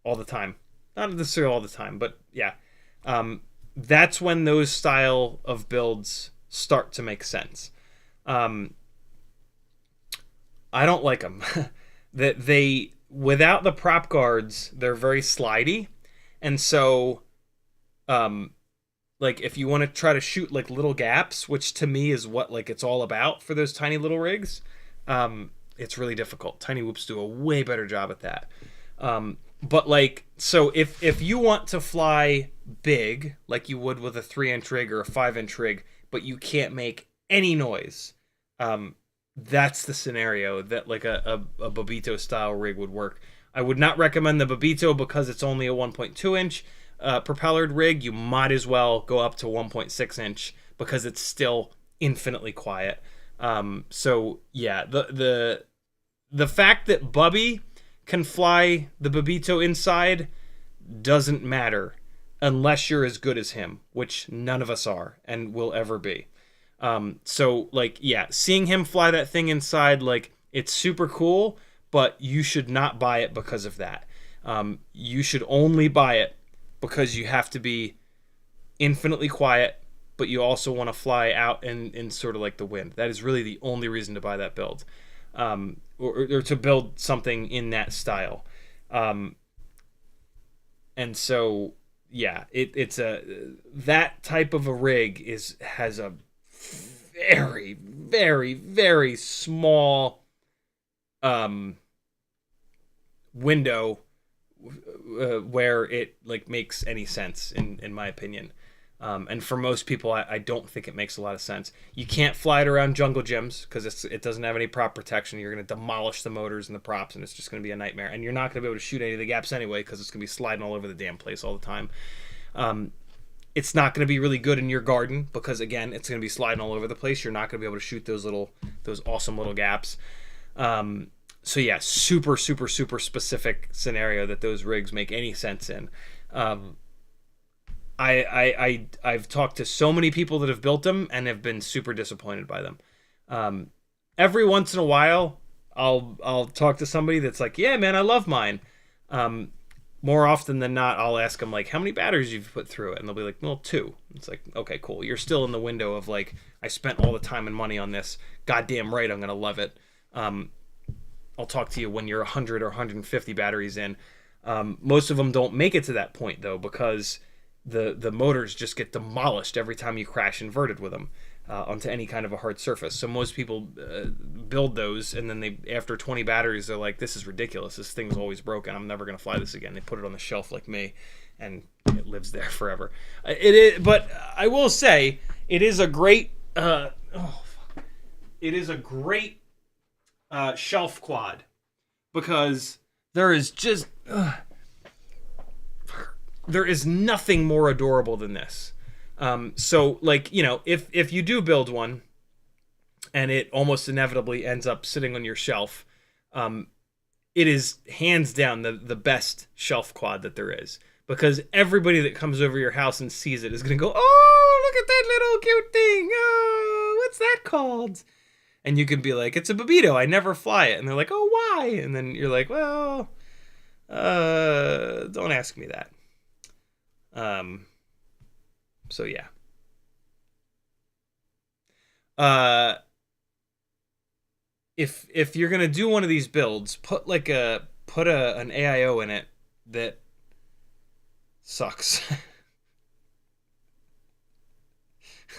all the time, not necessarily all the time, but yeah, that's when those style of builds start to make sense. I don't like them. That they, without the prop guards, they're very slidey. And so, like if you want to try to shoot like little gaps, which to me is what like it's all about for those tiny little rigs, it's really difficult. Tiny whoops do a way better job at that. But like, so if you want to fly big, like you would with a 3-inch rig or a 5-inch rig, but you can't make any noise, that's the scenario that like a Bubito style rig would work. I would not recommend the Bubito because it's only a 1.2-inch propellered rig. You might as well go up to 1.6-inch because it's still infinitely quiet. So yeah, the fact that Bubby can fly the Bubito inside doesn't matter unless you're as good as him, which none of us are and will ever be. So like, yeah, seeing him fly that thing inside, like it's super cool, but you should not buy it because of that. You should only buy it because you have to be infinitely quiet, but you also want to fly out in sort of like the wind. That is really the only reason to buy that build, or to build something in that style. And so, yeah, it's that type of a rig has a very, very, very small window where it like makes any sense in my opinion. And for most people, I don't think it makes a lot of sense. You can't fly it around jungle gyms because it doesn't have any prop protection. You're going to demolish the motors and the props, and it's just going to be a nightmare. And you're not going to be able to shoot any of the gaps anyway because it's going to be sliding all over the damn place all the time. It's not going to be really good in your garden because, again, it's going to be sliding all over the place. You're not going to be able to shoot those awesome little gaps. So yeah, super, super, super specific scenario that those rigs make any sense in. I've talked to so many people that have built them and have been super disappointed by them. Every once in a while, I'll talk to somebody that's like, yeah, man, I love mine. More often than not, I'll ask them like, how many batteries you've put through it? And they'll be like, well, 2. It's like, okay, cool. You're still in the window of like, I spent all the time and money on this. Goddamn right, I'm going to love it. I'll talk to you when you're 100 or 150 batteries in. Most of them don't make it to that point though, because the motors just get demolished every time you crash inverted with them. onto any kind of a hard surface. So most people build those, and then they, after 20 batteries, they're like, this is ridiculous. This thing's always broken. I'm never going to fly this again. They put it on the shelf like me, and it lives there forever. It is, but I will say, it is a great, shelf quad, because there is just, there is nothing more adorable than this. So, like, you know, if you do build one and it almost inevitably ends up sitting on your shelf, it is hands down the best shelf quad that there is. Because everybody that comes over your house and sees it is going to go, oh, look at that little cute thing. Oh, what's that called? And you can be like, it's a Bubito. I never fly it. And they're like, oh, why? And then you're like, well, don't ask me that. So yeah. If you're gonna do one of these builds, put an AIO in it that sucks. I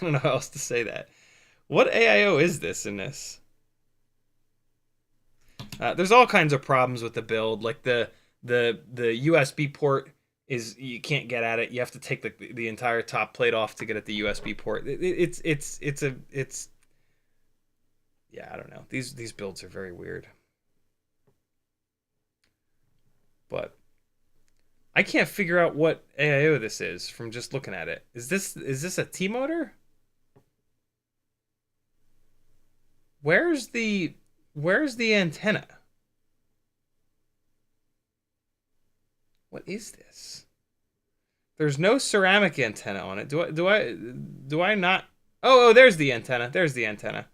don't know how else to say that. What AIO is this in this? There's all kinds of problems with the build, like the USB port is, you can't get at it. You have to take the entire top plate off to get at the USB port. It's yeah, I don't know. These builds are very weird. But I can't figure out what AIO this is from just looking at it. Is this a T motor? Where's the antenna? What is this? There's no ceramic antenna on it. Do I not? Oh, there's the antenna. There's the antenna.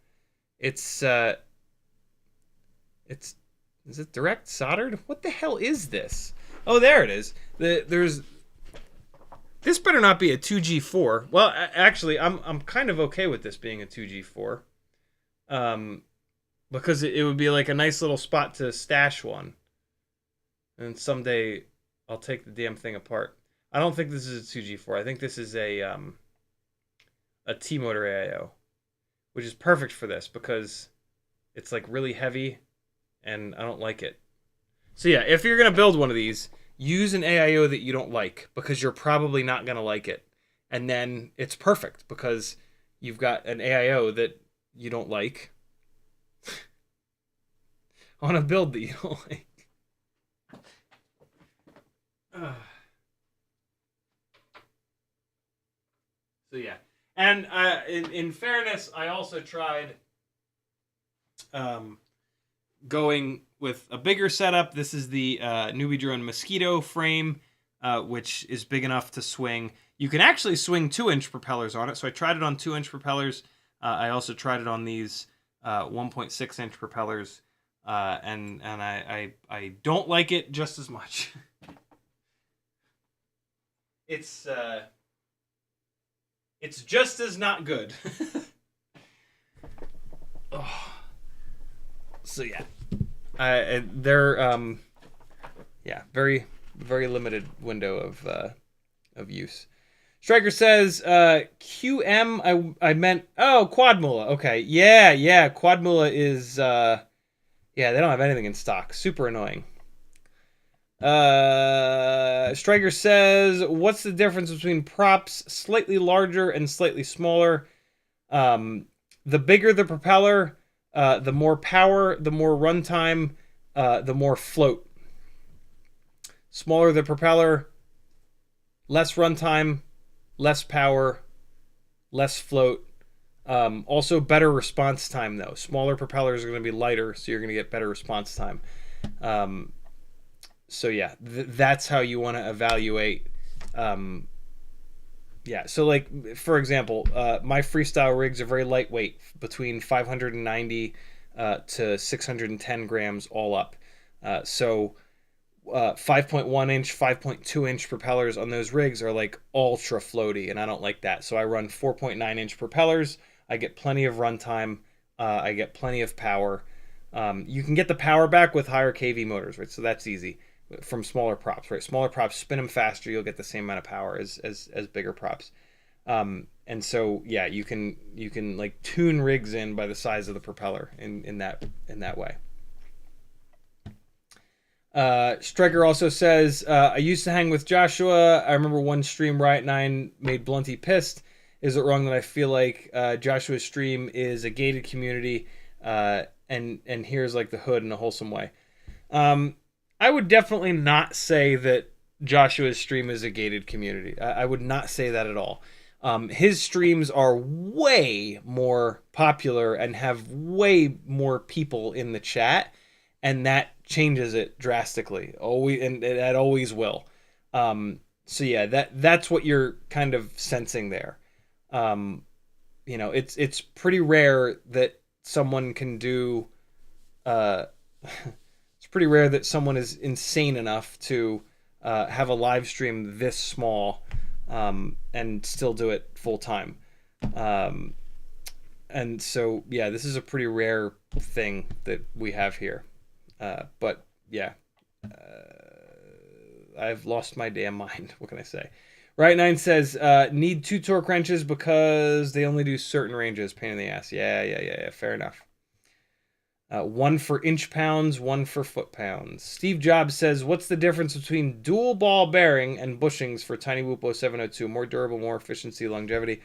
It's is it direct soldered? What the hell is this? Oh, there it is. This better not be a 2G4. Well, actually, I'm kind of okay with this being a 2G4. Because it would be like a nice little spot to stash one. And someday I'll take the damn thing apart. I don't think this is a 2G4. I think this is a T-motor AIO, which is perfect for this because it's like really heavy and I don't like it. So yeah, if you're going to build one of these, use an AIO that you don't like because you're probably not going to like it. And then it's perfect because you've got an AIO that you don't like on a build that you don't like. So yeah, and in fairness, I also tried going with a bigger setup. This is the Newbie Drone Mosquito frame, which is big enough to swing. You can actually swing 2-inch propellers on it. So I tried it on 2-inch propellers. I also tried it on these 1.6-inch propellers, and I don't like it just as much. It's just as not good. Oh. So yeah, they're yeah, very limited window of use. Striker says QM. I meant Quadmula. Okay, yeah. Quadmula is yeah, they don't have anything in stock. Super annoying. Striker says, what's the difference between props slightly larger and slightly smaller? The bigger the propeller, the more power, the more runtime, the more float. Smaller the propeller, less runtime, less power, less float. Also better response time though. Smaller propellers are going to be lighter, so you're going to get better response time. So yeah, that's how you want to evaluate. Yeah, so like for example, my freestyle rigs are very lightweight, between 590 to 610 grams all up. So 5.1 inch, 5.2 inch propellers on those rigs are like ultra floaty, and I don't like that. So I run 4.9 inch propellers. I get plenty of runtime. I get plenty of power. You can get the power back with higher kV motors, right? So that's easy from smaller props, right? Smaller props, spin them faster, you'll get the same amount of power as bigger props. And And so yeah, you can like tune rigs in by the size of the propeller in that way. Striker also says, I used to hang with Joshua. I remember one stream Riot 9 made Blunty pissed. Is it wrong that I feel like Joshua's stream is a gated community, and here's like the hood in a wholesome way? I would definitely not say that Joshua's stream is a gated community. I would not say that at all. His streams are way more popular and have way more people in the chat, and that changes it drastically. Always, and that always will. So yeah, that's what you're kind of sensing there. You know, it's pretty rare that someone can do. It's pretty rare that someone is insane enough to have a live stream this small and still do it full time. And so yeah, this is a pretty rare thing that we have here. But yeah, I've lost my damn mind. What can I say? Right 9 says, need 2 torque wrenches because they only do certain ranges. Pain in the ass. Yeah. Fair enough. 1 for inch pounds, 1 for foot pounds. Steve Jobs says, what's the difference between dual ball bearing and bushings for Tiny Whoop 0702? More durable, more efficiency, longevity.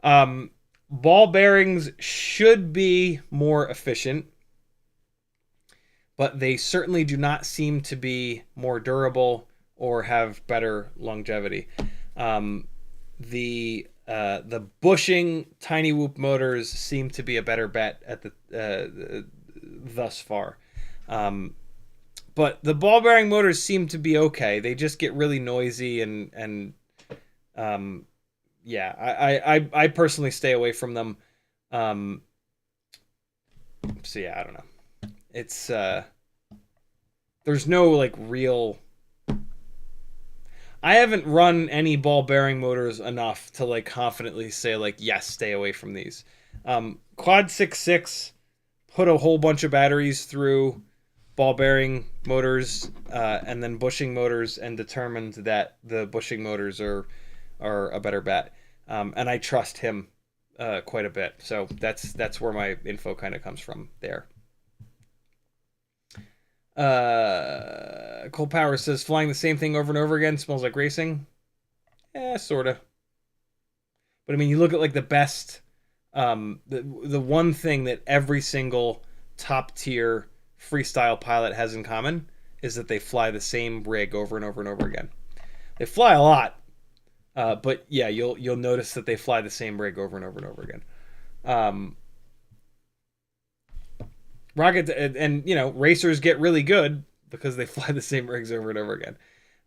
Ball bearings should be more efficient, but they certainly do not seem to be more durable or have better longevity. The bushing Tiny Whoop motors seem to be a better bet at the thus far. But the ball bearing motors seem to be okay. They just get really noisy and yeah, I personally stay away from them. So yeah, I don't know. It's there's no like real. I haven't run any ball bearing motors enough to like confidently say like yes, stay away from these. Quad 6.6 put a whole bunch of batteries through ball bearing motors and then bushing motors and determined that the bushing motors are a better bet. And I trust him quite a bit. So that's where my info kind of comes from there. Cole Power says, flying the same thing over and over again smells like racing. Yeah, sort of. But I mean, you look at like the best, the one thing that every single top tier freestyle pilot has in common is that they fly the same rig over and over and over again. They fly a lot, but yeah, you'll notice that they fly the same rig over and over and over again. Rocket and you know, racers get really good because they fly the same rigs over and over again.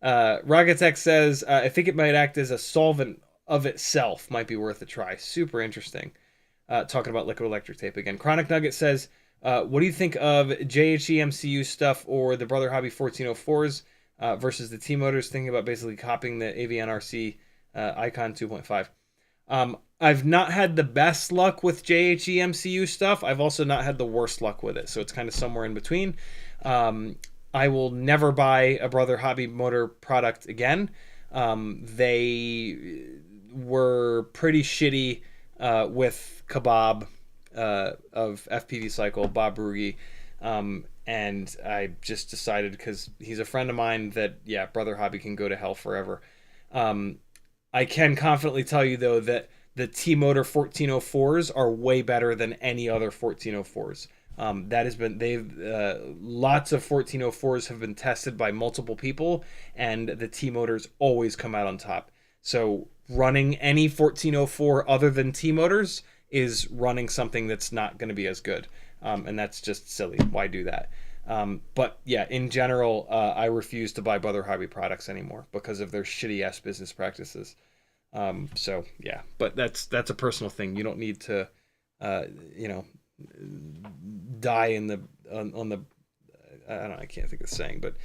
Rocket Tech says, I think it might act as a solvent of itself. Might be worth a try. Super interesting. Talking about liquid electric tape again. Chronic Nugget says, what do you think of JHE MCU stuff or the Brother Hobby 1404s versus the T-Motors? Thinking about basically copying the AVN-RC Aikon 2.5. I've not had the best luck with JHE MCU stuff. I've also not had the worst luck with it. So it's kind of somewhere in between. I will never buy a Brother Hobby motor product again. They were pretty shitty with Kebab of FPV Cycle, Bob Rugi. And I just decided, because he's a friend of mine, that, yeah, Brother Hobby can go to hell forever. I can confidently tell you, though, that the T-Motor 1404s are way better than any other 1404s. That has been, lots of 1404s have been tested by multiple people, and the T-Motors always come out on top. So running any 1404 other than T-Motors is running something that's not going to be as good. And that's just silly. Why do that? But yeah, in general, I refuse to buy Brother Hobby products anymore because of their shitty ass business practices. So yeah, but that's a personal thing. You don't need to, you know, die in the on the. I don't know. I can't think of the saying, but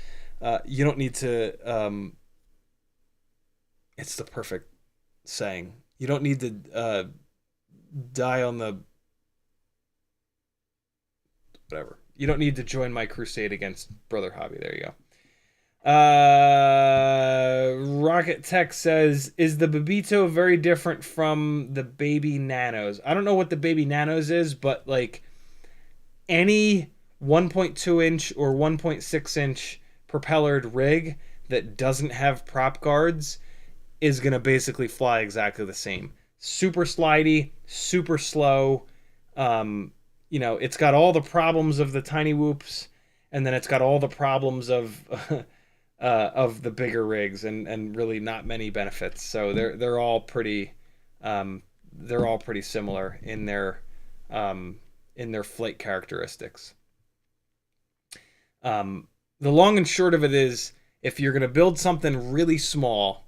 you don't need to. It's the perfect saying. You don't need to die on the. Whatever. You don't need to join my crusade against Brother Hobby. There you Rocket Tech says, is the Bubito very different from the baby nanos? I don't know what the baby nanos is, but like any 1.2 inch or 1.6 inch propellered rig that doesn't have prop guards is going to basically fly exactly the same. Super slidey, super slow. You know, it's got all the problems of the tiny whoops, and then it's got all the problems of the bigger rigs, and really not many benefits. So they're all pretty similar in their flight characteristics. The long and short of it is, if you're going to build something really small,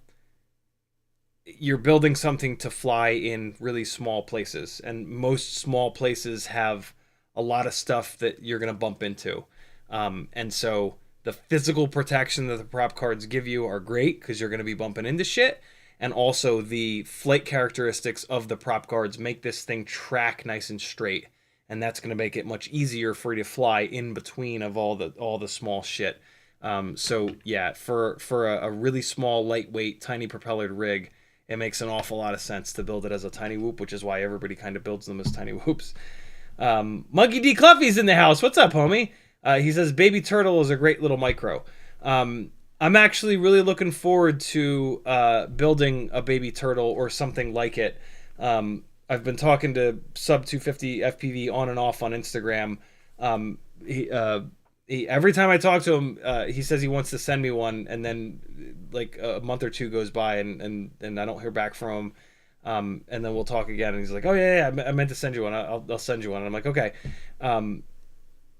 you're building something to fly in really small places, and most small places have a lot of stuff that you're going to bump into. And so the physical protection that the prop cards give you are great because you're going to be bumping into shit. And also the flight characteristics of the prop guards make this thing track nice and straight. And that's going to make it much easier for you to fly in between of all the small shit. So yeah, for a really small, lightweight, tiny propellered rig, it makes an awful lot of sense to build it as a tiny whoop, which is why everybody kind of builds them as tiny whoops. Monkey D. Cluffy's in the house. What's up, homie? He says, Baby Turtle is a great little micro. I'm actually really looking forward to building a Baby Turtle or something like it. I've been talking to Sub 250 FPV on and off on Instagram. He every time I talk to him, he says he wants to send me one, and then like a month or two goes by, and I don't hear back from him. And then we'll talk again, and he's like, "Oh yeah, I meant to send you one. I'll send you one." And I'm like, "Okay."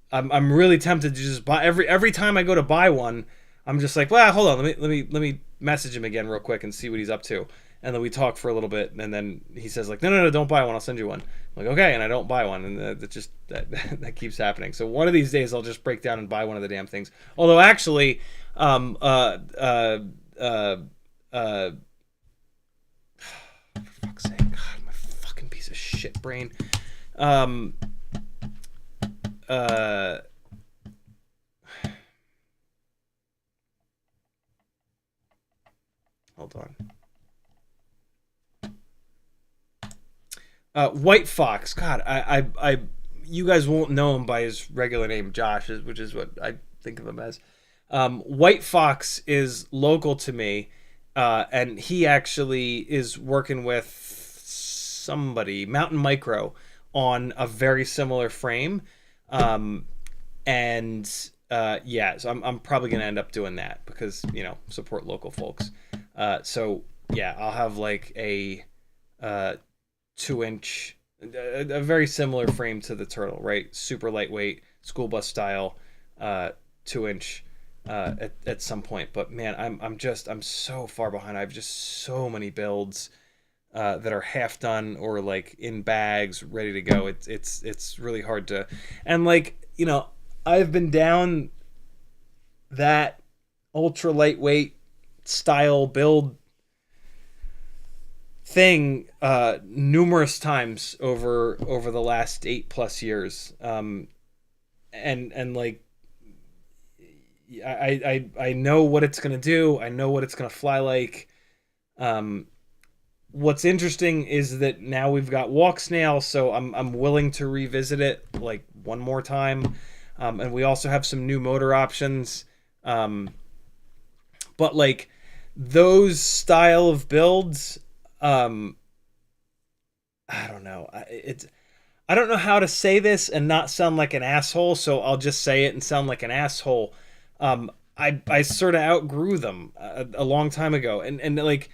I'm really tempted to just buy every time I go to buy one. I'm just like, "Well, hold on, let me message him again real quick and see what he's up to." And then we talk for a little bit, and then he says like, no, don't buy one. I'll send you one. I'm like, okay, and I don't buy one, and that keeps happening. So one of these days, I'll just break down and buy one of the damn things. Although actually, for fuck's sake, God, my fucking piece of shit brain. Hold on. White Fox. God, I you guys won't know him by his regular name, Josh, which is what I think of him as. White Fox is local to me, and he actually is working with somebody, Mountain Micro, on a very similar frame. Yeah, so I'm probably gonna end up doing that because, you know, support local folks. So yeah, I'll have like a 2-inch, a very similar frame to the Turtle, right? Super lightweight, school bus style, 2-inch at some point. But man, I'm so far behind. I have just so many builds that are half done or like in bags, ready to go. It's really hard to, and like, you know, I've been down that ultra lightweight style build thing numerous times over the last 8+ years, and like I know what it's gonna do. I know what it's gonna fly like. What's interesting is that now we've got Walksnail, so I'm willing to revisit it like one more time, and we also have some new motor options. But like those style of builds, I don't know. I don't know how to say this and not sound like an asshole, so I'll just say it and sound like an asshole. I sort of outgrew them a long time ago, and like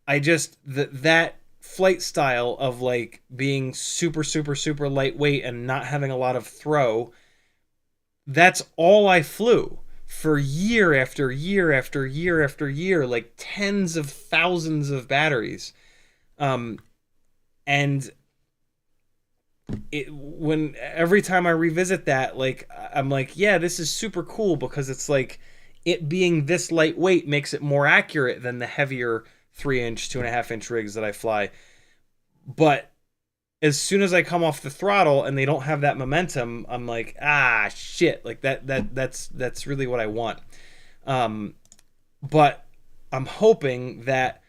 I just that flight style of like being super lightweight and not having a lot of throw. That's all I flew for year after year after year after year, like tens of thousands of batteries. And when every time I revisit that, like I'm like, yeah, this is super cool because it's like it being this lightweight makes it more accurate than the heavier 3-inch, 2.5-inch rigs that I fly. But as soon as I come off the throttle and they don't have that momentum, I'm like, ah, shit, like that's really what I want. But I'm hoping that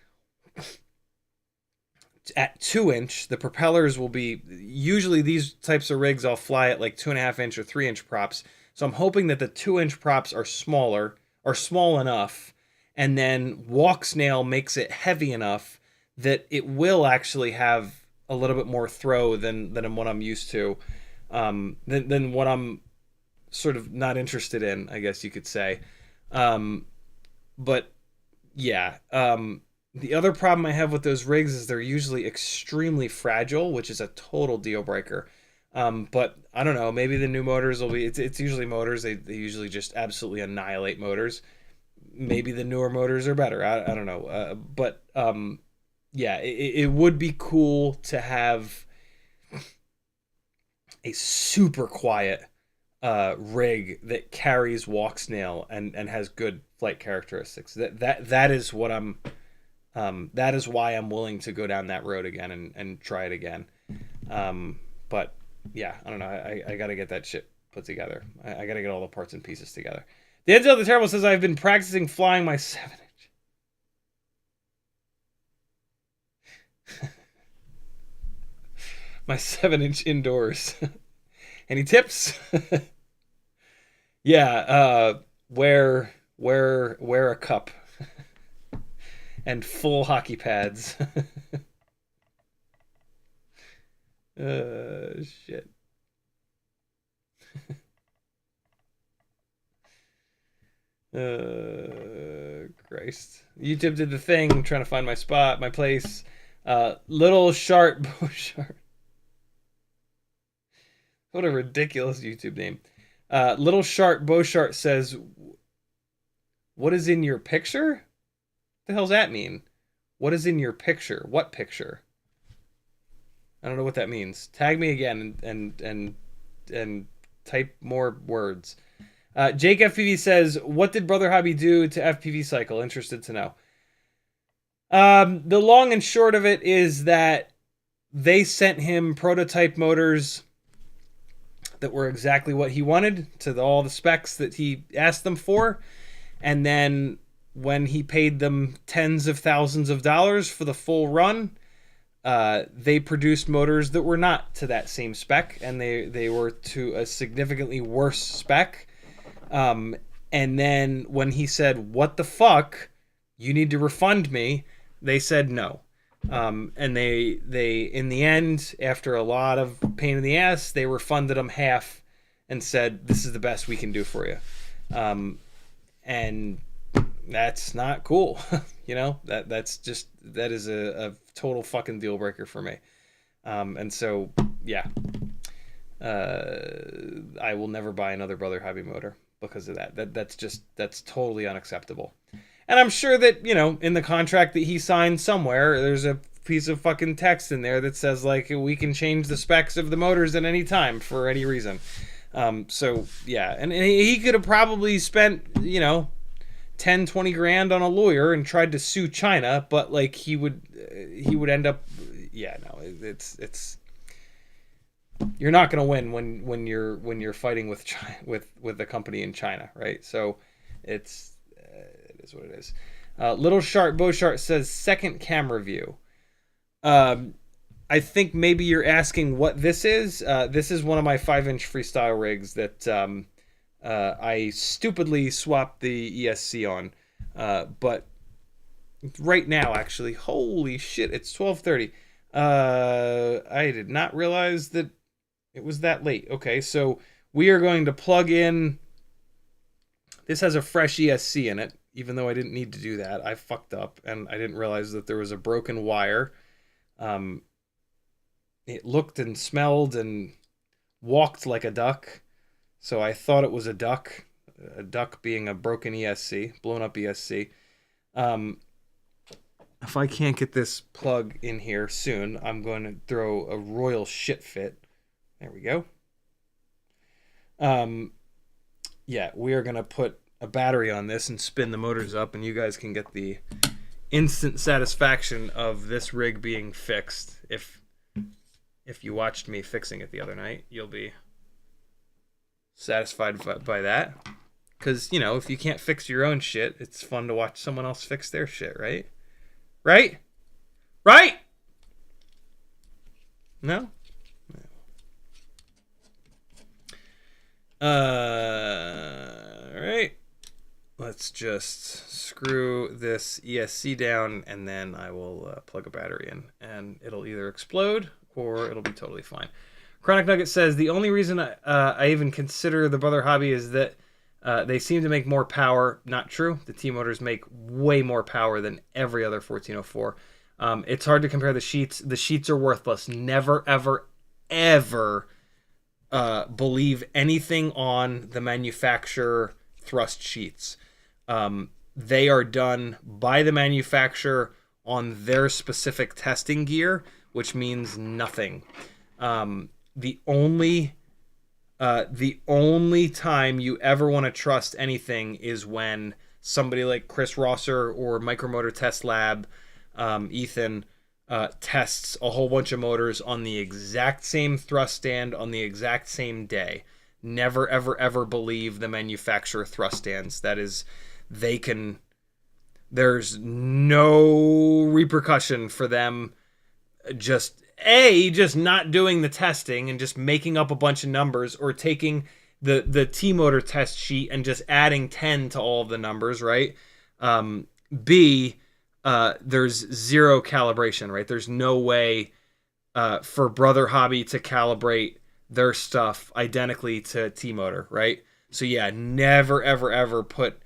at 2-inch, the propellers will be, usually these types of rigs I'll fly at like 2.5-inch or 3-inch props. So I'm hoping that the 2-inch props are smaller, or small enough, and then Walksnail makes it heavy enough that it will actually have a little bit more throw than what I'm used to, than what I'm sort of not interested in, I guess you could say. But yeah, the other problem I have with those rigs is they're usually extremely fragile, which is a total deal breaker. But I don't know, maybe the new motors will be, it's usually motors, they usually just absolutely annihilate motors. Maybe the newer motors are better, I don't know. But yeah, it would be cool to have a super quiet rig that carries Walksnail and has good flight characteristics. That is what I'm that is why I'm willing to go down that road again and try it again. But yeah, I don't know. I got to get that shit put together. I got to get all the parts and pieces together. The Enzo the Terrible says, I've been practicing flying my 7-inch. My 7-inch indoors. Any tips? Yeah, wear a cup and full hockey pads. Shit. Christ. YouTube did the thing. I'm trying to find my spot, my place. Little Shart Beauchart. What a ridiculous YouTube name. Little Shart Beauchart says, what is in your picture? What the hell's that mean? What is in your picture? What picture? I don't know what that means. Tag me again and type more words. Jake FPV says, what did Brother Hobby do to FPV Cycle? Interested to know. The long and short of it is that they sent him prototype motors that were exactly what he wanted, to all the specs that he asked them for. And then when he paid them tens of thousands of dollars for the full run, they produced motors that were not to that same spec, and they were to a significantly worse spec. And then when he said, what the fuck, you need to refund me, they said no. And they in the end, after a lot of pain in the ass, they refunded him half and said, this is the best we can do for you. And that's not cool. You know, that is a total fucking deal breaker for me. And so, yeah, I will never buy another Brother Hobby motor because of that. That's totally unacceptable. And I'm sure that, you know, in the contract that he signed somewhere, there's a piece of fucking text in there that says, like, we can change the specs of the motors at any time for any reason. So, yeah. And he could have probably spent, you know, 10, 20 grand on a lawyer and tried to sue China, but, like, he would end up, yeah, no, it's you're not going to win when you're fighting with China, with a company in China, right? So it is what it is. Little Shart Beauchart says, second camera view. I think maybe you're asking what this is. This is one of my 5-inch Freestyle rigs that I stupidly swapped the ESC on. But right now, actually, holy shit, it's 12:30. I did not realize that it was that late. Okay, so we are going to plug in. This has a fresh ESC in it, even though I didn't need to do that. I fucked up, and I didn't realize that there was a broken wire. It looked and smelled and walked like a duck, so I thought it was a duck being a broken ESC, blown up ESC. If I can't get this plug in here soon, I'm going to throw a royal shit fit. There we go. Yeah, we are going to put a battery on this and spin the motors up, and you guys can get the instant satisfaction of this rig being fixed. If you watched me fixing it the other night, you'll be satisfied by that. Because, you know, if you can't fix your own shit, it's fun to watch someone else fix their shit, right? Right? Right? No? Alright. Let's just screw this ESC down, and then I will plug a battery in. And it'll either explode, or it'll be totally fine. Chronic Nugget says, the only reason I even consider the Brother Hobby is that they seem to make more power. Not true. The T-motors make way more power than every other 1404. It's hard to compare the sheets. The sheets are worthless. Never, ever, ever believe anything on the manufacturer thrust sheets. They are done by the manufacturer on their specific testing gear, which means nothing. The only time you ever want to trust anything is when somebody like Chris Rosser or Micromotor Test Lab, Ethan, tests a whole bunch of motors on the exact same thrust stand on the exact same day. Never, ever, ever believe the manufacturer thrust stands. That is, there's no repercussion for them just not doing the testing and just making up a bunch of numbers, or taking the T-motor test sheet and just adding 10 to all of the numbers, right? B, there's zero calibration, right? There's no way for Brother Hobby to calibrate their stuff identically to T-motor, right? So yeah, never, ever, ever put...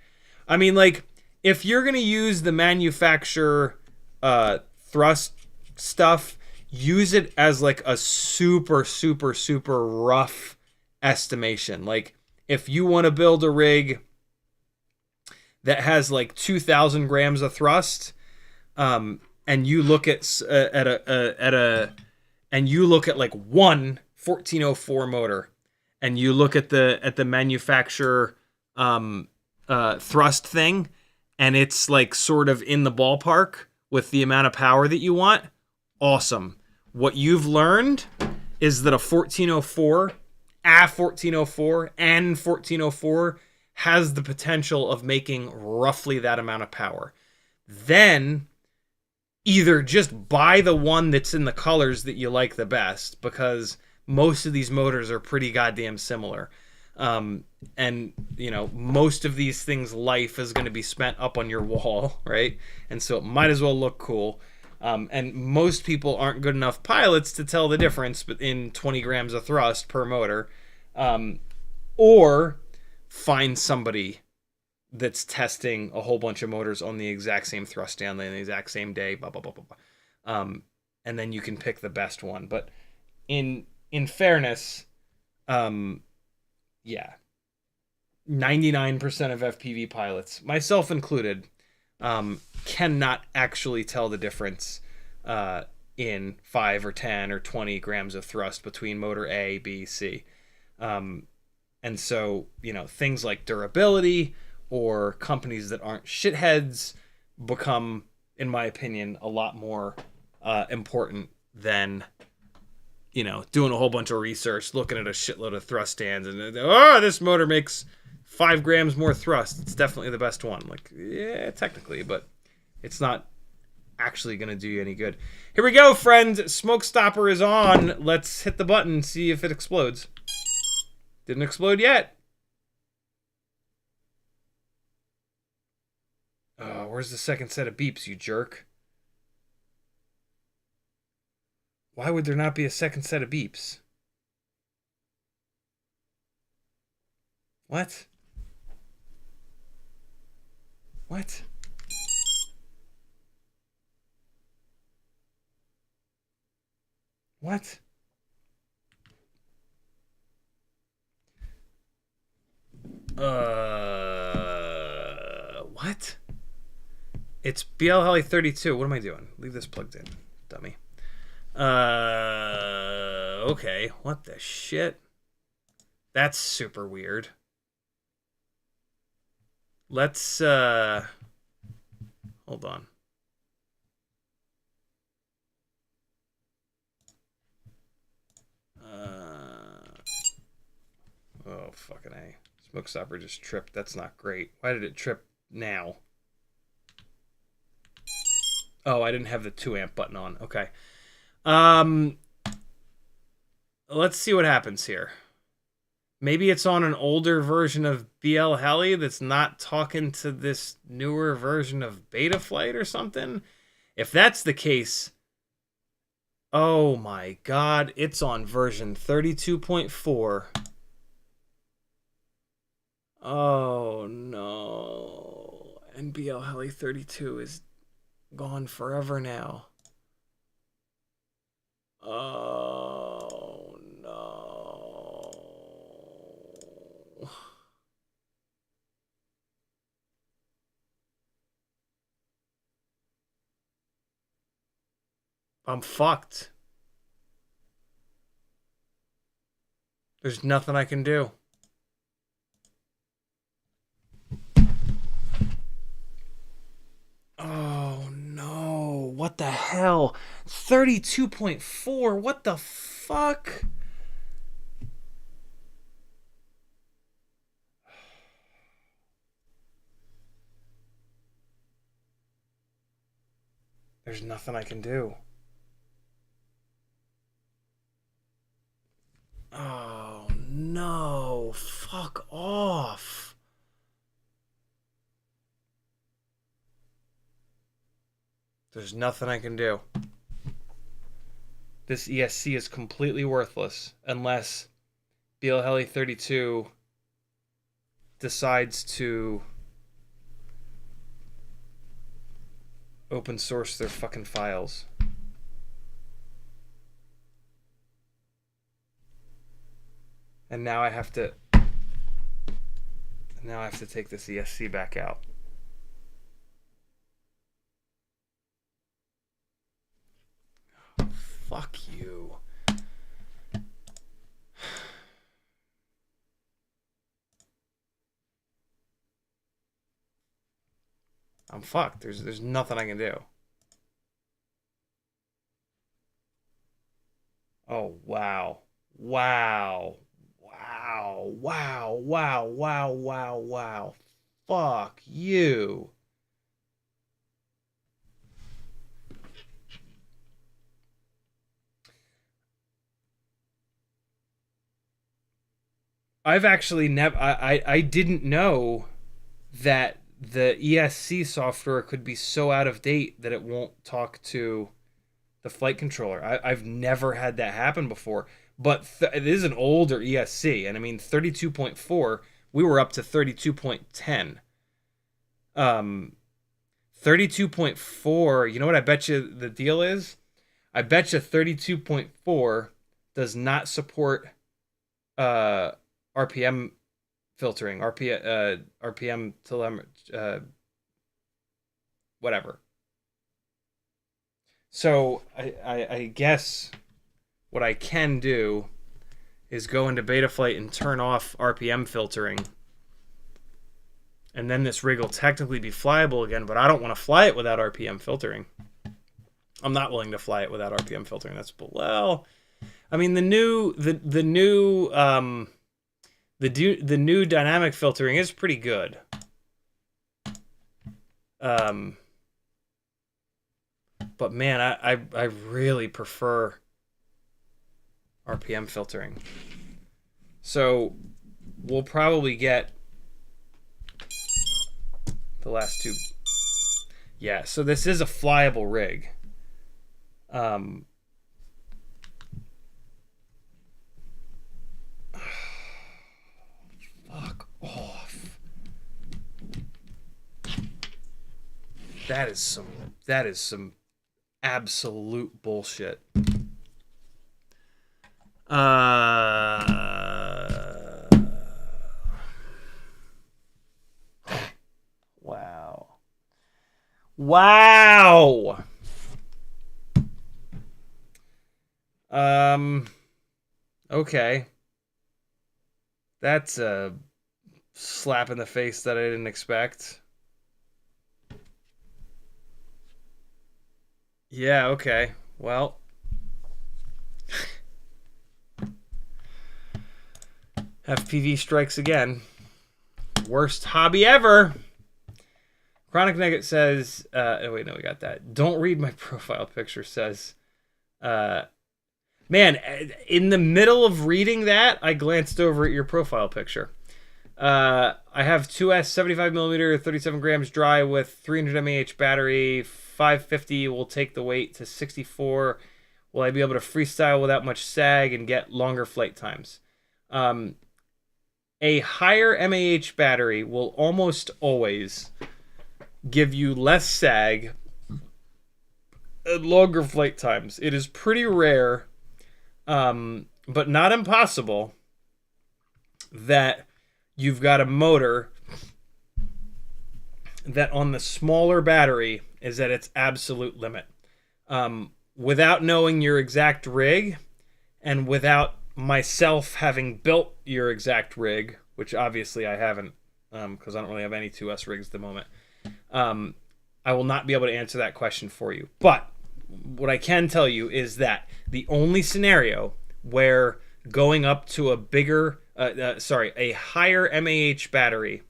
I mean, like, if you're going to use the manufacturer thrust stuff, use it as like a super, super, super rough estimation. Like, if you want to build a rig that has like 2,000 grams of thrust, and you look at like one 1404 motor, and you look at the manufacturer thrust thing, and it's like sort of in the ballpark with the amount of power that you want, awesome. What you've learned is that a 1404 and 1404 has the potential of making roughly that amount of power. Then either just buy the one that's in the colors that you like the best, because most of these motors are pretty goddamn similar. And, you know, most of these things' life is going to be spent up on your wall, right? And so it might as well look cool. And most people aren't good enough pilots to tell the difference in 20 grams of thrust per motor. Or find somebody that's testing a whole bunch of motors on the exact same thrust stand on the exact same day, blah, blah, blah, blah, blah. And then you can pick the best one. But in fairness, yeah, 99% of FPV pilots, myself included, cannot actually tell the difference in 5 or 10 or 20 grams of thrust between motor A, B, C. And so, you know, things like durability or companies that aren't shitheads become, in my opinion, a lot more important than, you know, doing a whole bunch of research, looking at a shitload of thrust stands, and, oh, this motor makes 5 grams more thrust. It's definitely the best one. Like, yeah, technically, but it's not actually going to do you any good. Here we go, friends. Smoke stopper is on. Let's hit the button, see if it explodes. Didn't explode yet. Oh, where's the second set of beeps, you jerk? Why would there not be a second set of beeps? What? What? What? What? It's BL Heli 32. What am I doing? Leave this plugged in, dummy. Okay. What the shit? That's super weird. Let's, hold on. Oh, fucking A. This Smoke stopper just tripped. That's not great. Why did it trip now? Oh, I didn't have the 2 amp button on. Okay. Let's see what happens here. Maybe it's on an older version of BL Heli that's not talking to this newer version of Betaflight or something. If that's the case, oh my god, it's on version 32.4. Oh no. NBL Heli 32 is gone forever now. Oh no. I'm fucked. There's nothing I can do. Oh no, what the hell? 32.4, what the fuck? There's nothing I can do. Oh no, fuck off. There's nothing I can do. This ESC is completely worthless unless BL Heli 32 decides to open source their fucking files. And now I have to take this ESC back out. Fuck you. I'm fucked. There's nothing I can do. Oh wow. Wow. Wow. Wow. Wow. Wow. Wow. Wow. Fuck you. I've actually never I didn't know that the ESC software could be so out of date that it won't talk to the flight controller. I've never had that happen before. But it is an older ESC, and I mean 32.4, we were up to 32.10. 32.4, you know what I bet you the deal is? I bet you 32.4 does not support RPM filtering, RPM telemetry, whatever. So I guess what I can do is go into Betaflight and turn off RPM filtering. And then this rig will technically be flyable again, but I don't want to fly it without RPM filtering. I'm not willing to fly it without RPM filtering. That's, well, I mean the new dynamic filtering is pretty good. But man, I really prefer RPM filtering. So we'll probably get the last two. Yeah, so this is a flyable rig. Fuck off. That is some absolute bullshit. Wow. Wow. Okay. That's a slap in the face that I didn't expect. Yeah, okay. Well, FPV strikes again. Worst hobby ever. Chronic Nugget says, oh wait, no, we got that. Don't read my profile picture says, man, in the middle of reading that, I glanced over at your profile picture. I have 2S 75mm, 37 grams dry with 300 mAh battery. 550 will take the weight to 64. Will I be able to freestyle without much sag and get longer flight times? A higher mAh battery will almost always give you less sag and longer flight times. It is pretty rare, but not impossible, that you've got a motor that on the smaller battery is at its absolute limit. Without knowing your exact rig and without myself having built your exact rig, which obviously I haven't, because I don't really have any 2S rigs at the moment, I will not be able to answer that question for you. But what I can tell you is that the only scenario where going up to a bigger, a higher mAh battery,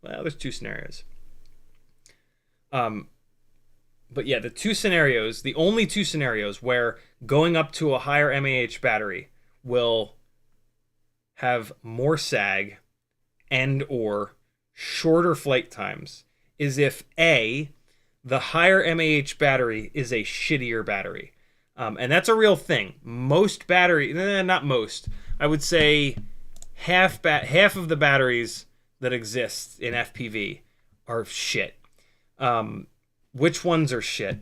well, there's two scenarios. But yeah, the only two scenarios where going up to a higher mAh battery will have more sag and or shorter flight times is if A, the higher mAh battery is a shittier battery. And that's a real thing. Most battery, not most, I would say half of the batteries that exist in FPV are shit. Which ones are shit?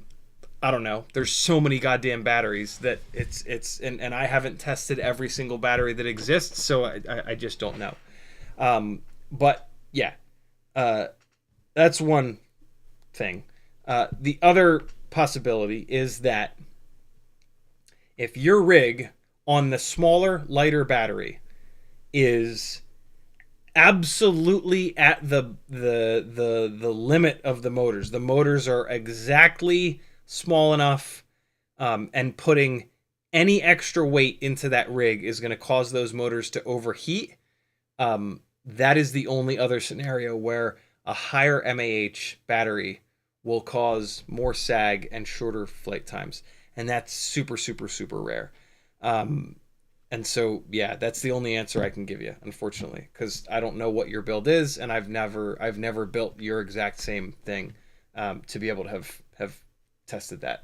I don't know. There's so many goddamn batteries that and I haven't tested every single battery that exists, so I just don't know. But yeah, that's one thing. The other possibility is that if your rig on the smaller, lighter battery is absolutely at the limit of the motors are exactly small enough, and putting any extra weight into that rig is going to cause those motors to overheat. That is the only other scenario where a higher mAh battery will cause more sag and shorter flight times. And that's super, super, super rare. And so, yeah, that's the only answer I can give you, unfortunately, because I don't know what your build is, and I've never built your exact same thing to be able to have tested that.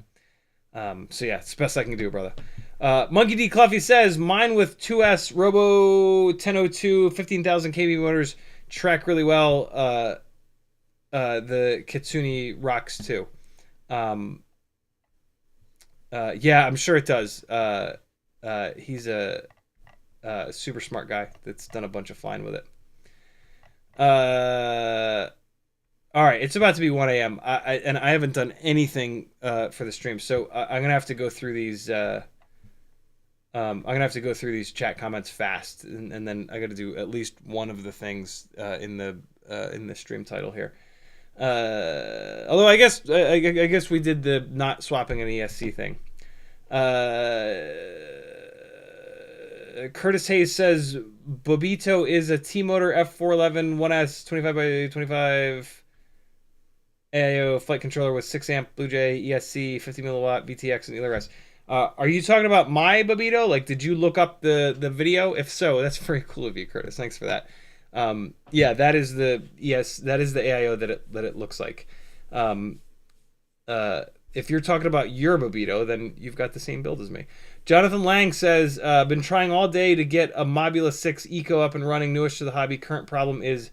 So yeah, it's the best I can do, brother. Monkey D. Cluffy says, mine with 2S Robo 1002 15,000 kV motors track really well. The Kitsune rocks too. Yeah, I'm sure it does. He's a super smart guy that's done a bunch of flying with it. All right, it's about to be 1 a.m. And I haven't done anything for the stream, so I'm gonna have to go through these. I'm gonna have to go through these chat comments fast, and then I got to do at least one of the things in the stream title here. Although I guess we did the not swapping an ESC thing. Curtis Hayes says Bubito is a T-motor F411 1S 25 by 25 AIO flight controller with 6 amp Blue Jay ESC 50 milliwatt VTX and ELRS. Are you talking about my Bubito? Like, did you look up the video? If so, that's very cool of you, Curtis. Thanks for that. Yeah, that is the AIO that it looks like. If you're talking about your Bubito, then you've got the same build as me. Jonathan Lang says, been trying all day to get a Mobula 6 Eco up and running, newish to the hobby. Current problem is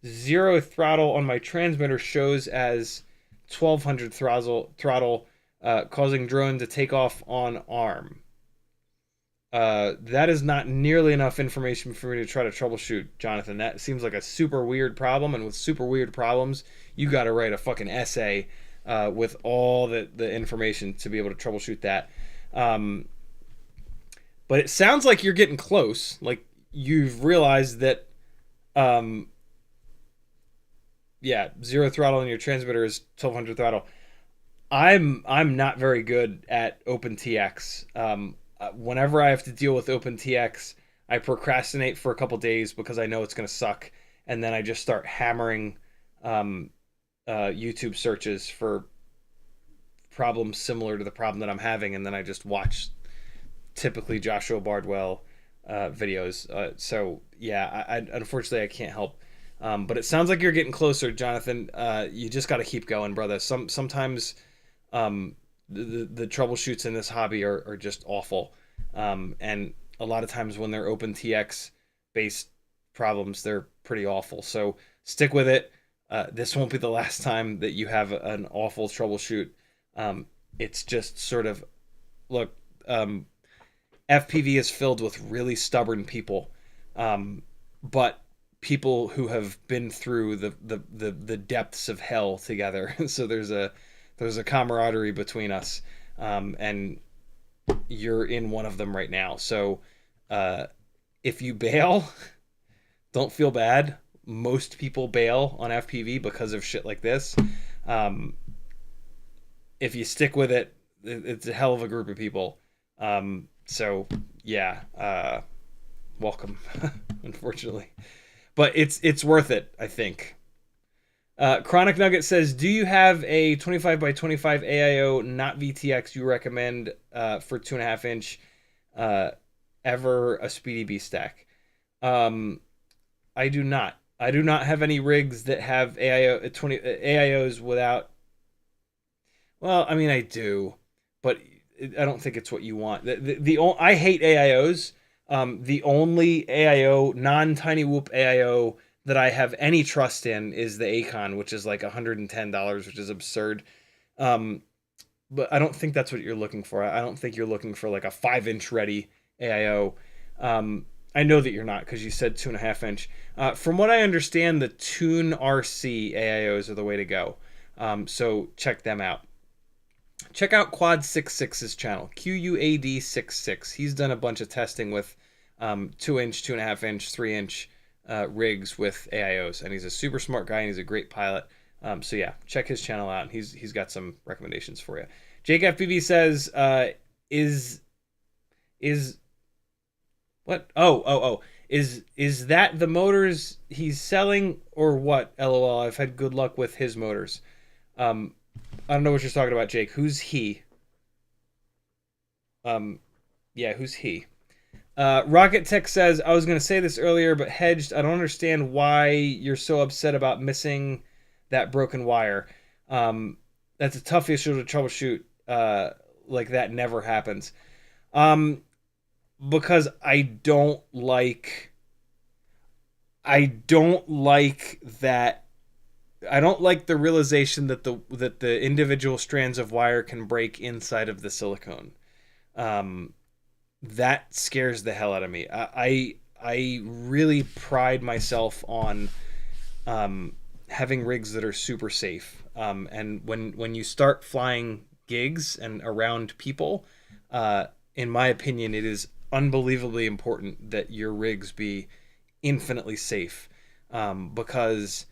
0 throttle on my transmitter shows as 1200 throttle, causing drone to take off on arm. That is not nearly enough information for me to try to troubleshoot, Jonathan. That seems like a super weird problem, and with super weird problems, you got to write a fucking essay with all the information to be able to troubleshoot that. But it sounds like you're getting close. Like you've realized that, yeah, 0 throttle on your transmitter is 1200 throttle. I'm not very good at OpenTX. Whenever I have to deal with OpenTX, I procrastinate for a couple days because I know it's going to suck, and then I just start hammering YouTube searches for problems similar to the problem that I'm having, and then I just watch typically Joshua Bardwell videos. So yeah, I unfortunately I can't help. But it sounds like you're getting closer, Jonathan. You just got to keep going, brother. Sometimes the troubleshoots in this hobby are just awful, and a lot of times when they're OpenTX based problems, they're pretty awful. So stick with it. This won't be the last time that you have an awful troubleshoot. It's just sort of, look, FPV is filled with really stubborn people, but people who have been through the depths of hell together. So there's a camaraderie between us, and you're in one of them right now. So if you bail, don't feel bad. Most people bail on FPV because of shit like this. If you stick with it, it's a hell of a group of people. So yeah, welcome, unfortunately, but it's worth it, I think. Chronic Nugget says, do you have a 25 by 25 AIO, not VTX, you recommend for 2.5 inch, ever a Speedy B stack? I do not. I do not have any rigs that have AIOs without. Well, I mean, I do, but I don't think it's what you want. I hate AIOs. The only AIO, non-tiny whoop AIO that I have any trust in is the Aikon, which is like $110, which is absurd. But I don't think that's what you're looking for. I don't think you're looking for like a 5-inch ready AIO. I know that you're not, because you said 2.5 inch. From what I understand, the Tune RC AIOs are the way to go. So check them out. Check out Quad66's channel, QUAD66. He's done a bunch of testing with 2-inch, 2.5 inch, 3-inch rigs with AIOs, and he's a super smart guy and he's a great pilot. So yeah, check his channel out, and he's got some recommendations for you. Jake FPV says, is what? Is that the motors he's selling or what? LOL. I've had good luck with his motors. I don't know what you're talking about, Jake. Who's he? Yeah, who's he? Rocket Tech says, I was going to say this earlier, but hedged. I don't understand why you're so upset about missing that broken wire. That's a tough issue to troubleshoot. Like that never happens. Because I don't like that. I don't like the realization that the individual strands of wire can break inside of the silicone. That scares the hell out of me. I really pride myself on having rigs that are super safe. And when you start flying gigs and around people, in my opinion, it is unbelievably important that your rigs be infinitely safe, because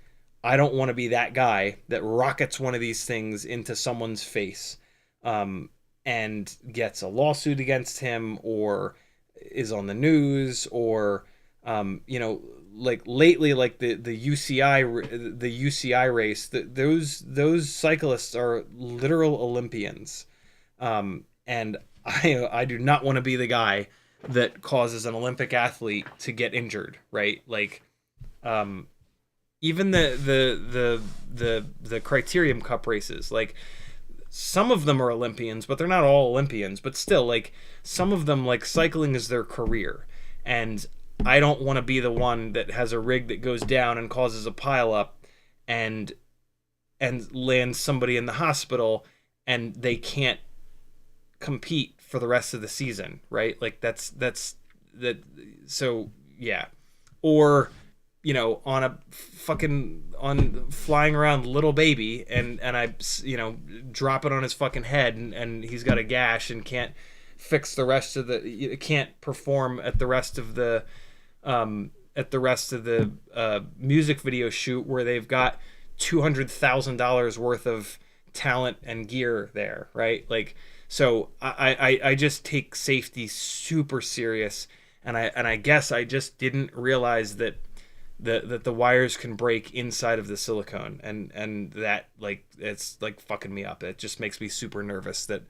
I don't want to be that guy that rockets one of these things into someone's face, and gets a lawsuit against him, or is on the news, or like lately, like the UCI race, those cyclists are literal Olympians, and I do not want to be the guy that causes an Olympic athlete to get injured, right? Like, even the Criterium Cup races, like, some of them are Olympians, but they're not all Olympians. But still, like, some of them, like, cycling is their career, and I don't want to be the one that has a rig that goes down and causes a pileup, and lands somebody in the hospital, and they can't compete for the rest of the season, right? Like, that's that. So yeah, or on flying around little baby, and I drop it on his fucking head, and he's got a gash and can't fix the rest of can't perform at the rest of the music video shoot where they've got $200,000 worth of talent and gear there, right? Like, so I just take safety super serious, and I guess I just didn't realize that that the wires can break inside of the silicone, and that, like, it's like fucking me up. It just makes me super nervous that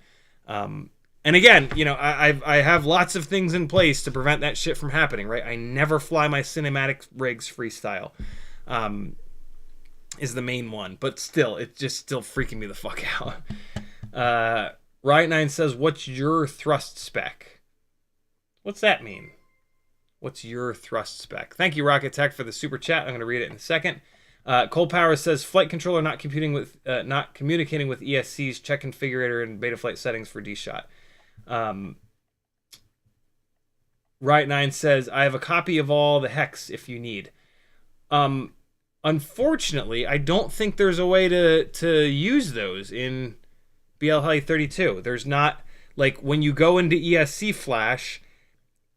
and again, you know, I have lots of things in place to prevent that shit from happening, right? I never fly my cinematic rigs freestyle. Is the main one, but still, it's just still freaking me the fuck out. Riot9 says, "What's your thrust spec?" What's that mean? What's your thrust spec? Thank you, Rocket Tech, for the super chat. I'm going to read it in a second. Cold Power says, "Flight controller not communicating with ESCs. Check configurator and Betaflight settings for D-Shot." Riot9 says, "I have a copy of all the hex if you need." Unfortunately, I don't think there's a way to use those in BLHeli32. There's not, like, when you go into ESC Flash,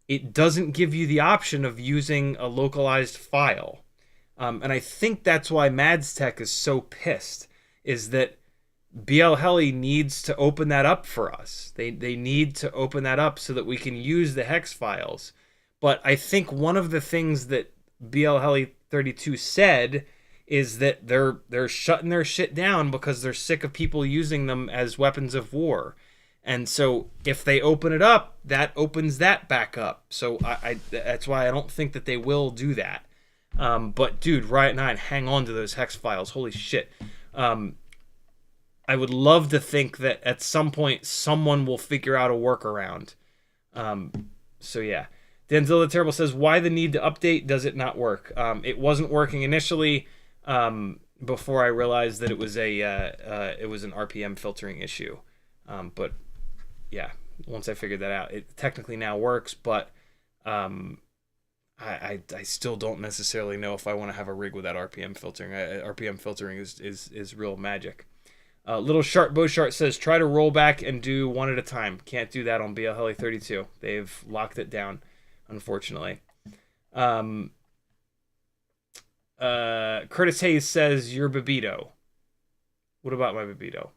it doesn't give you the option of using a localized file. And I think that's why Mads Tech is so pissed, is that BLHeli needs to open that up for us. They need to open that up so that we can use the hex files. But I think one of the things that BLHeli32 said is that they're shutting their shit down because they're sick of people using them as weapons of war. And so if they open it up, that opens that back up. So I that's why I don't think that they will do that. But dude, Riot9, hang on to those hex files. Holy shit. I would love to think that at some point someone will figure out a workaround. So yeah. Denzel the Terrible says, "Why the need to update? Does it not work?" It wasn't working initially before I realized that it was an RPM filtering issue. But yeah, once I figured that out, it technically now works. But I still don't necessarily know if I want to have a rig with that RPM filtering. RPM filtering is real magic. Little Sharp Beauchart says, "Try to roll back and do one at a time." Can't do that on BLHeli32. They've locked it down, unfortunately. Curtis Hayes says, "Your Bubito." What about my Bubito?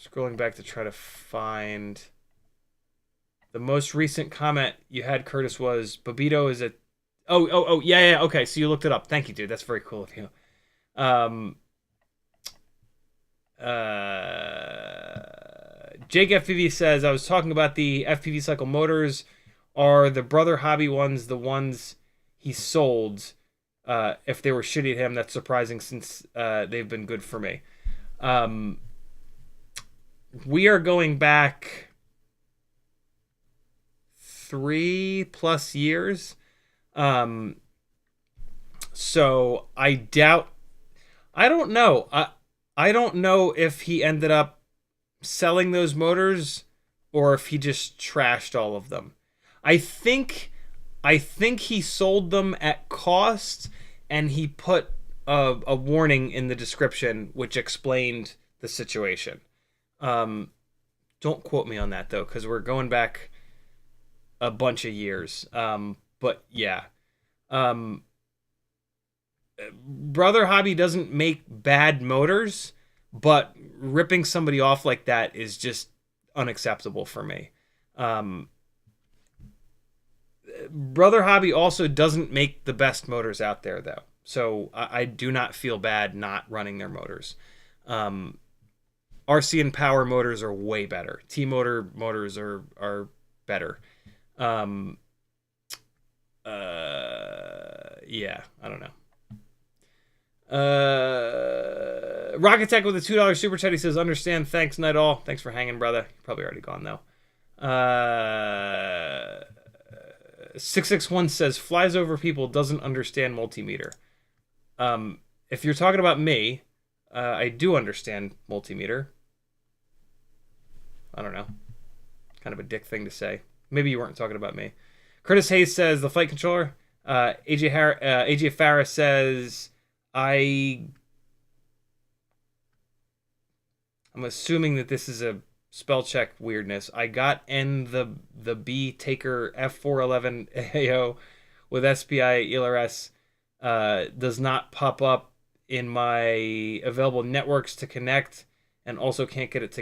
Scrolling back to try to find the most recent comment you had, Curtis, was Bubito is a yeah, okay, so you looked it up. Thank you, dude. That's very cool of you. Jake FPV says, "I was talking about the FPV cycle motors. Are the Brother Hobby ones the ones he sold? If they were shitty to him, that's surprising since they've been good for me." We are going back 3+ years. So I don't know. I don't know if he ended up selling those motors or if he just trashed all of them. I think he sold them at cost, and he put a warning in the description which explained the situation. Don't quote me on that though, because we're going back a bunch of years. But yeah. Brother Hobby doesn't make bad motors, but ripping somebody off like that is just unacceptable for me. Brother Hobby also doesn't make the best motors out there, though. So I do not feel bad not running their motors. RC and Power motors are way better. T-motor motors are better. Yeah, I don't know. Rocket Tech with a $2 super chat. He says, "Understand. Thanks, Night All." Thanks for hanging, brother. You're probably already gone, though. 661 says, "Flies over people, doesn't understand multimeter." If you're talking about me, I do understand multimeter. I don't know. Kind of a dick thing to say. Maybe you weren't talking about me. Curtis Hayes says, "The flight controller." AJ Farah says, I'm assuming that this is a spell check weirdness. "I got N the B Taker F411 AO with SPI ELRS does not pop up in my available networks to connect, and also can't get it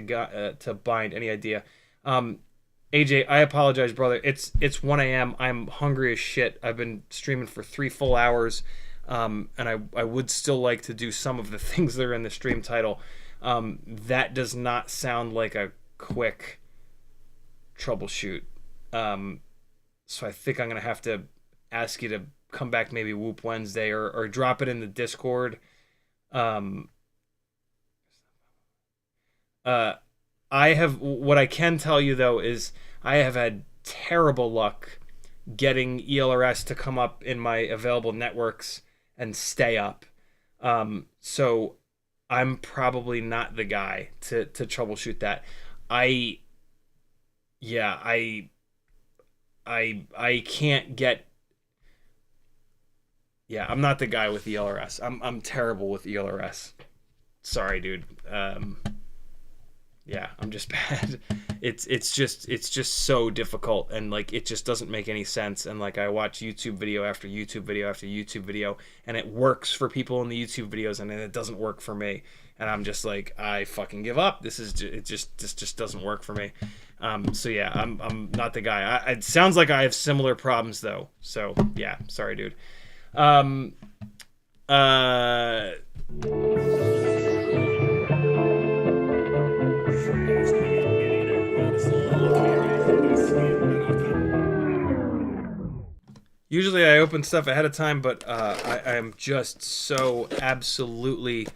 to bind. Any idea? AJ, I apologize, brother. It's 1 a.m. I'm hungry as shit. I've been streaming for 3 full hours, and I would still like to do some of the things that are in the stream title. That does not sound like a quick troubleshoot. So I think I'm gonna have to ask you to come back maybe Whoop Wednesday, or drop it in the Discord. What I can tell you though is I have had terrible luck getting ELRS to come up in my available networks and stay up. So I'm probably not the guy to troubleshoot that. I can't get. Yeah, I'm not the guy with ELRS. I'm terrible with ELRS. Sorry, dude. Yeah, I'm just bad. It's just so difficult, and like it just doesn't make any sense. And like I watch YouTube video after YouTube video after YouTube video, and it works for people in the YouTube videos, and then it doesn't work for me. And I'm just like, I fucking give up. This just doesn't work for me. So yeah, I'm not the guy. It sounds like I have similar problems though. So yeah, sorry, dude. Usually I open stuff ahead of time, but I am just so absolutely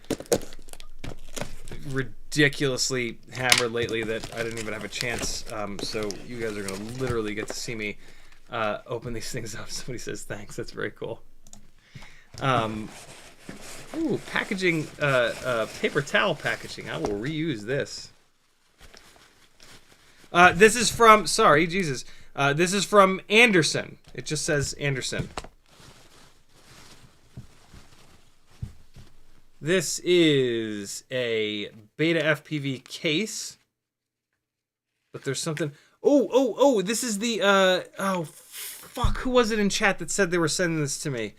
ridiculously hammered lately that I didn't even have a chance. So you guys are going to literally get to see me open these things up. Somebody says thanks. That's very cool. Ooh, packaging, paper towel packaging. I will reuse this. This is from, sorry, Jesus. This is from Anderson. It just says Anderson. This is a Betaflight case. But there's something... Oh, this is the... oh, fuck. Who was it in chat that said they were sending this to me?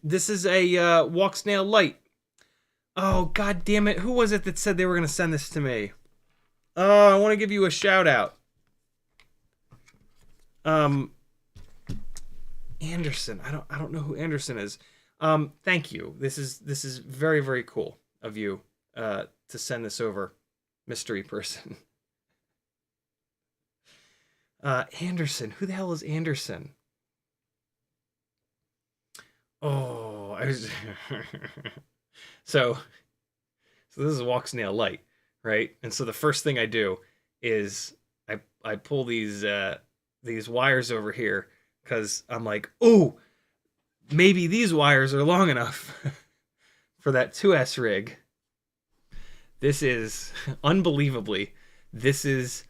This is a Walksnail Light. Oh, god damn it. Who was it that said they were going to send this to me? Oh, I want to give you a shout out. Anderson. I don't know who Anderson is. Thank you. This is very, very cool of you to send this over, mystery person. Anderson. Who the hell is Anderson? Oh, I was so this is a Walksnail Light, right? And so the first thing I do is I pull these wires over here because I'm like, oh, maybe these wires are long enough for that 2S rig. This is unbelievably, this is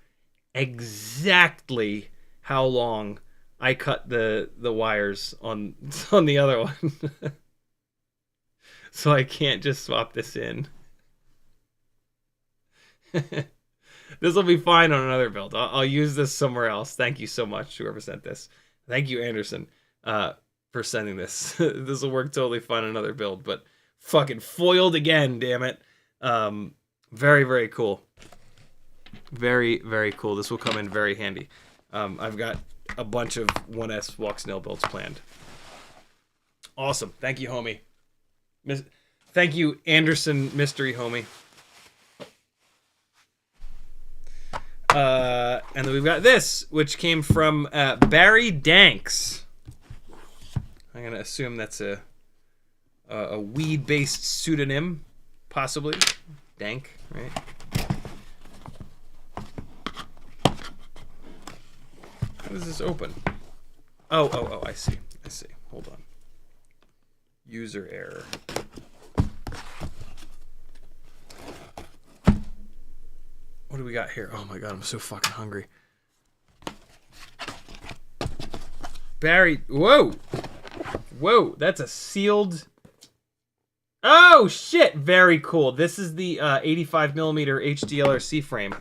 exactly how long I cut the wires on the other one. So I can't just swap this in. This will be fine on another build. I'll use this somewhere else. Thank you so much, whoever sent this. Thank you, Anderson, for sending this. This will work totally fine on another build, but fucking foiled again, damn it. Very, very cool. Very, very cool. This will come in very handy. I've got a bunch of 1S Walksnail builds planned. Awesome. Thank you, homie. Thank you, Anderson Mystery Homie. And then we've got this, which came from Barry Danks. I'm gonna assume that's a weed-based pseudonym, possibly. Dank, right? How does this open? Oh, I see. Hold on. User error. What do we got here? Oh my god, I'm so fucking hungry. Barry, whoa, that's a sealed. Oh shit, very cool. This is the 85mm HDLRC frame,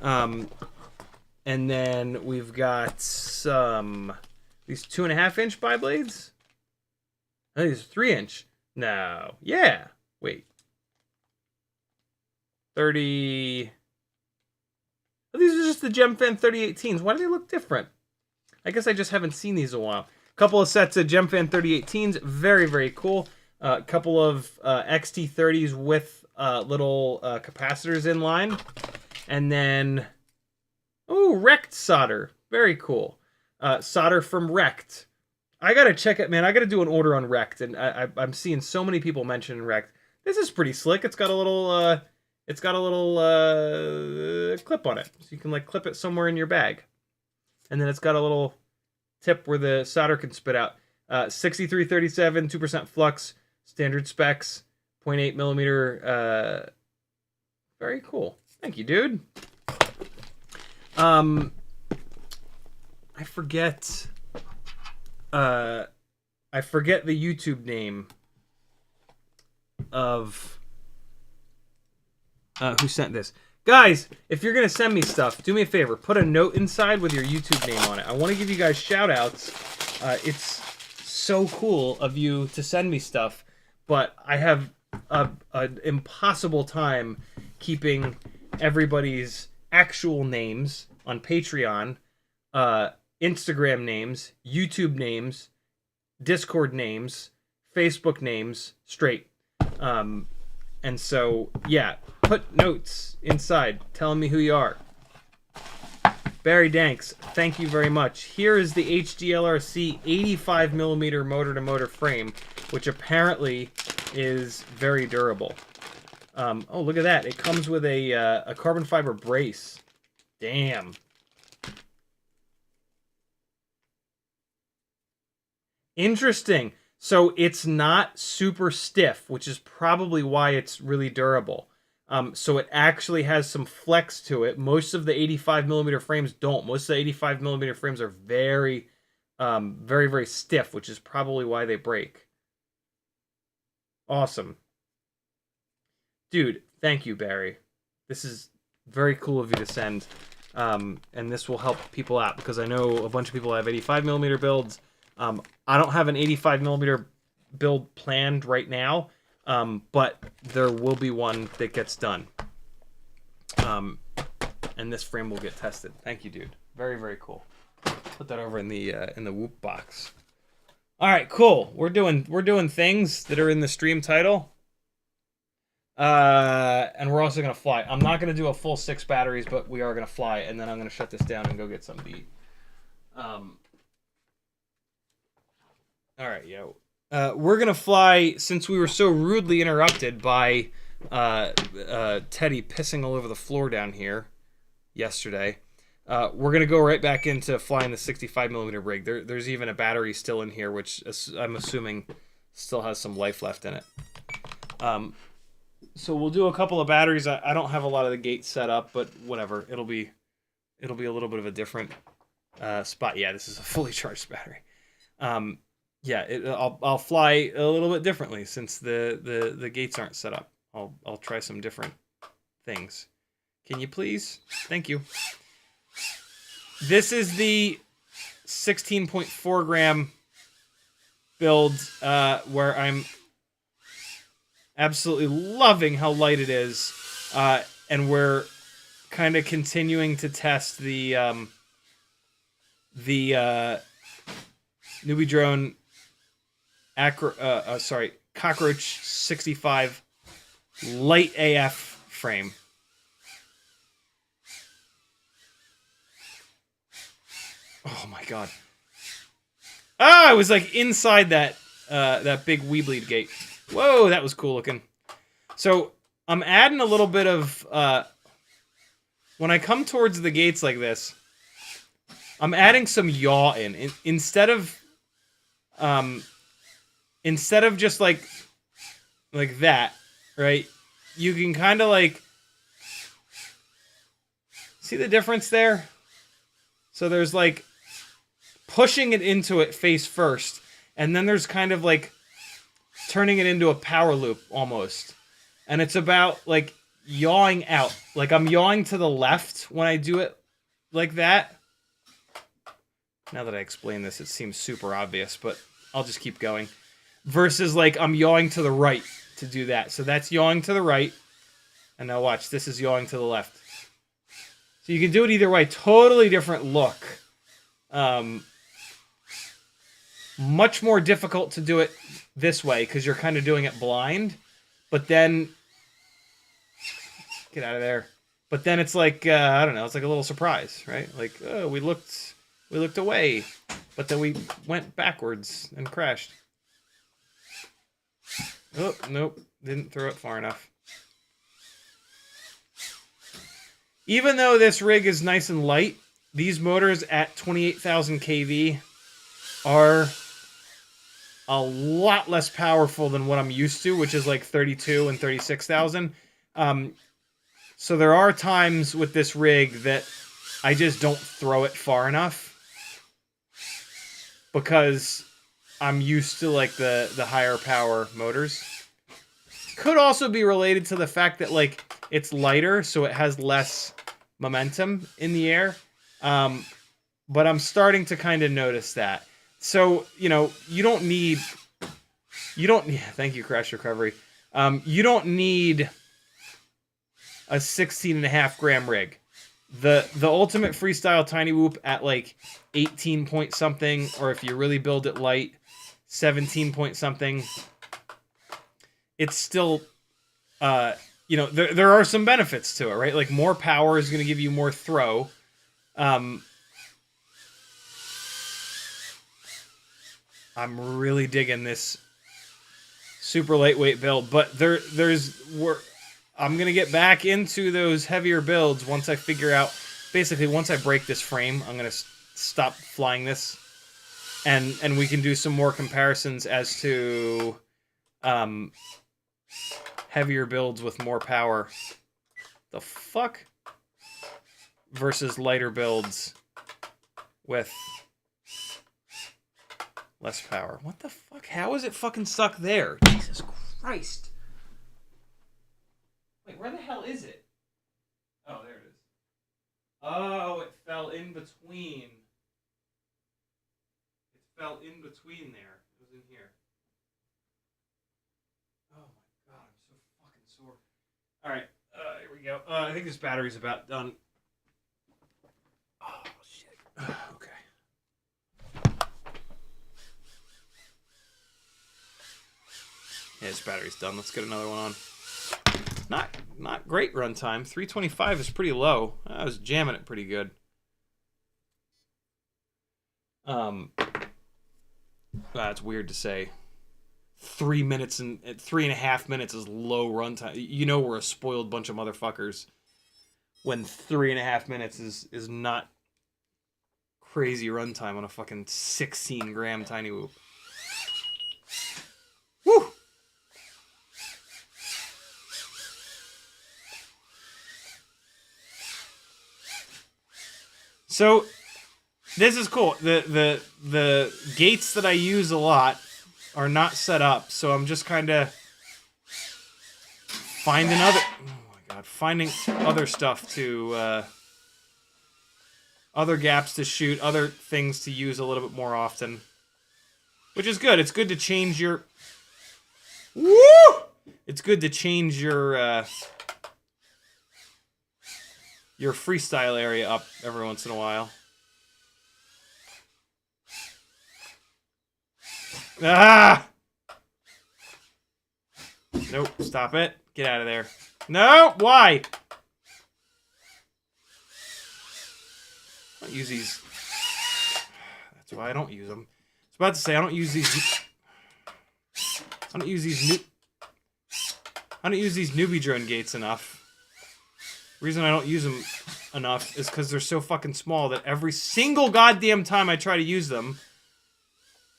and then we've got some these 2.5-inch bi blades. I think these are 3-inch. No. Yeah. Wait. 30. Oh, these are just the GemFan 3018s. Why do they look different? I guess I just haven't seen these in a while. Couple of sets of GemFan 3018s. Very, very cool. A couple of XT30s with little capacitors in line. And then... Oh, Rect solder. Very cool. Solder from Rect. I gotta check it, man. I gotta do an order on Rect, and I'm seeing so many people mentioning Rect. This is pretty slick. It's got a little clip on it, so you can like clip it somewhere in your bag, and then it's got a little tip where the solder can spit out. 6337, 2% flux, standard specs, 0.8 millimeter. Very cool. Thank you, dude. I forget the YouTube name of who sent this. Guys, if you're gonna send me stuff, do me a favor, put a note inside with your YouTube name on it. I want to give you guys shout outs. It's so cool of you to send me stuff, but I have an impossible time keeping everybody's actual names on Patreon, Instagram names, YouTube names, Discord names, Facebook names straight. And so, yeah, put notes inside telling me who you are. Barry Danks, thank you very much. Here is the HDLRC 85mm motor-to-motor frame, which apparently is very durable. Oh, look at that. It comes with a carbon fiber brace. Damn. Interesting. So it's not super stiff, which is probably why it's really durable. So it actually has some flex to it. Most of the 85mm frames don't. Most of the 85mm frames are very, very, very stiff, which is probably why they break. Awesome. Dude, thank you, Barry. This is very cool of you to send. And this will help people out, because I know a bunch of people have 85mm builds. I don't have an 85mm build planned right now, but there will be one that gets done. And this frame will get tested. Thank you, dude. Very, very cool. Put that over in the Whoop box. All right, cool. We're doing things that are in the stream title. And we're also gonna fly. I'm not gonna do a full 6 batteries, but we are gonna fly, and then I'm gonna shut this down and go get something to eat. All right, yo. We're gonna fly, since we were so rudely interrupted by Teddy pissing all over the floor down here yesterday. We're gonna go right back into flying the 65mm rig. There's even a battery still in here, which I'm assuming still has some life left in it. So we'll do a couple of batteries. I don't have a lot of the gates set up, but whatever. It'll be a little bit of a different spot. Yeah, this is a fully charged battery. Yeah, I'll fly a little bit differently since the gates aren't set up. I'll try some different things. Can you please? Thank you. This is the 16.4 gram build where I'm absolutely loving how light it is, and we're kind of continuing to test the Newbie Drone Cockroach 65 light AF frame. Oh my god! Ah, I was like inside that big Weebleed gate. Whoa, that was cool looking. So I'm adding a little bit of when I come towards the gates like this, I'm adding some yaw in instead of just like that, right? You can kind of like see the difference there. So there's like pushing it into it face first, and then there's kind of like turning it into a power loop almost. And it's about like yawing out. Like I'm yawing to the left when I do it like that. Now that I explain this, it seems super obvious, but I'll just keep going. versus like I'm yawing to the right to do that. So that's yawing to the right. And now watch, this is yawing to the left. So you can do it either way. Totally different look. Much more difficult to do it this way because you're kind of doing it blind. But then... Get out of there. But then it's like, I don't know, it's like a little surprise, right? Like, oh, we looked away. But then we went backwards and crashed. Oh, nope. Didn't throw it far enough. Even though this rig is nice and light, these motors at 28,000 kV are a lot less powerful than what I'm used to, which is like 32 and 36,000. So there are times with this rig that I just don't throw it far enough because I'm used to like the higher power motors. Could also be related to the fact that like it's lighter, so it has less momentum in the air. But I'm starting to kind of notice that. So, you know, thank you, Crash Recovery. You don't need a 16.5 gram rig. The ultimate freestyle tiny whoop at like 18 point something, or if you really build it light, 17 point something, it's still, you know, there are some benefits to it, right? Like more power is going to give you more throw. I'm really digging this super lightweight build, but I'm going to get back into those heavier builds once I figure out, basically once I break this frame, I'm going to stop flying this, and we can do some more comparisons as to heavier builds with more power. The fuck? Versus lighter builds with less power. What the fuck? How is it fucking stuck there? Jesus Christ. Wait, where the hell is it? Oh, there it is. Oh, it fell in between. It fell in between there. It was in here. Oh my god, I'm so fucking sore. Alright, here we go. I think this battery's about done. Oh, shit. Okay. Yeah, this battery's done. Let's get another one on. Not great runtime. 325 is pretty low. I was jamming it pretty good. That's weird to say. 3 minutes and 3.5 minutes is low runtime. You know we're a spoiled bunch of motherfuckers when 3.5 minutes is not crazy runtime on a fucking 16 gram tiny whoop. Woo! So this is cool. The gates that I use a lot are not set up, so I'm just kind of finding finding other stuff to other gaps to shoot, other things to use a little bit more often, which is good. It's good to change your It's good to change your freestyle area up every once in a while. Ah! Nope, stop it. Get out of there. No, why? I don't use these. That's why I don't use them. I was about to say I don't use these. I don't use these newbie drone gates enough. The reason I don't use them enough is because they're so fucking small that every single goddamn time I try to use them,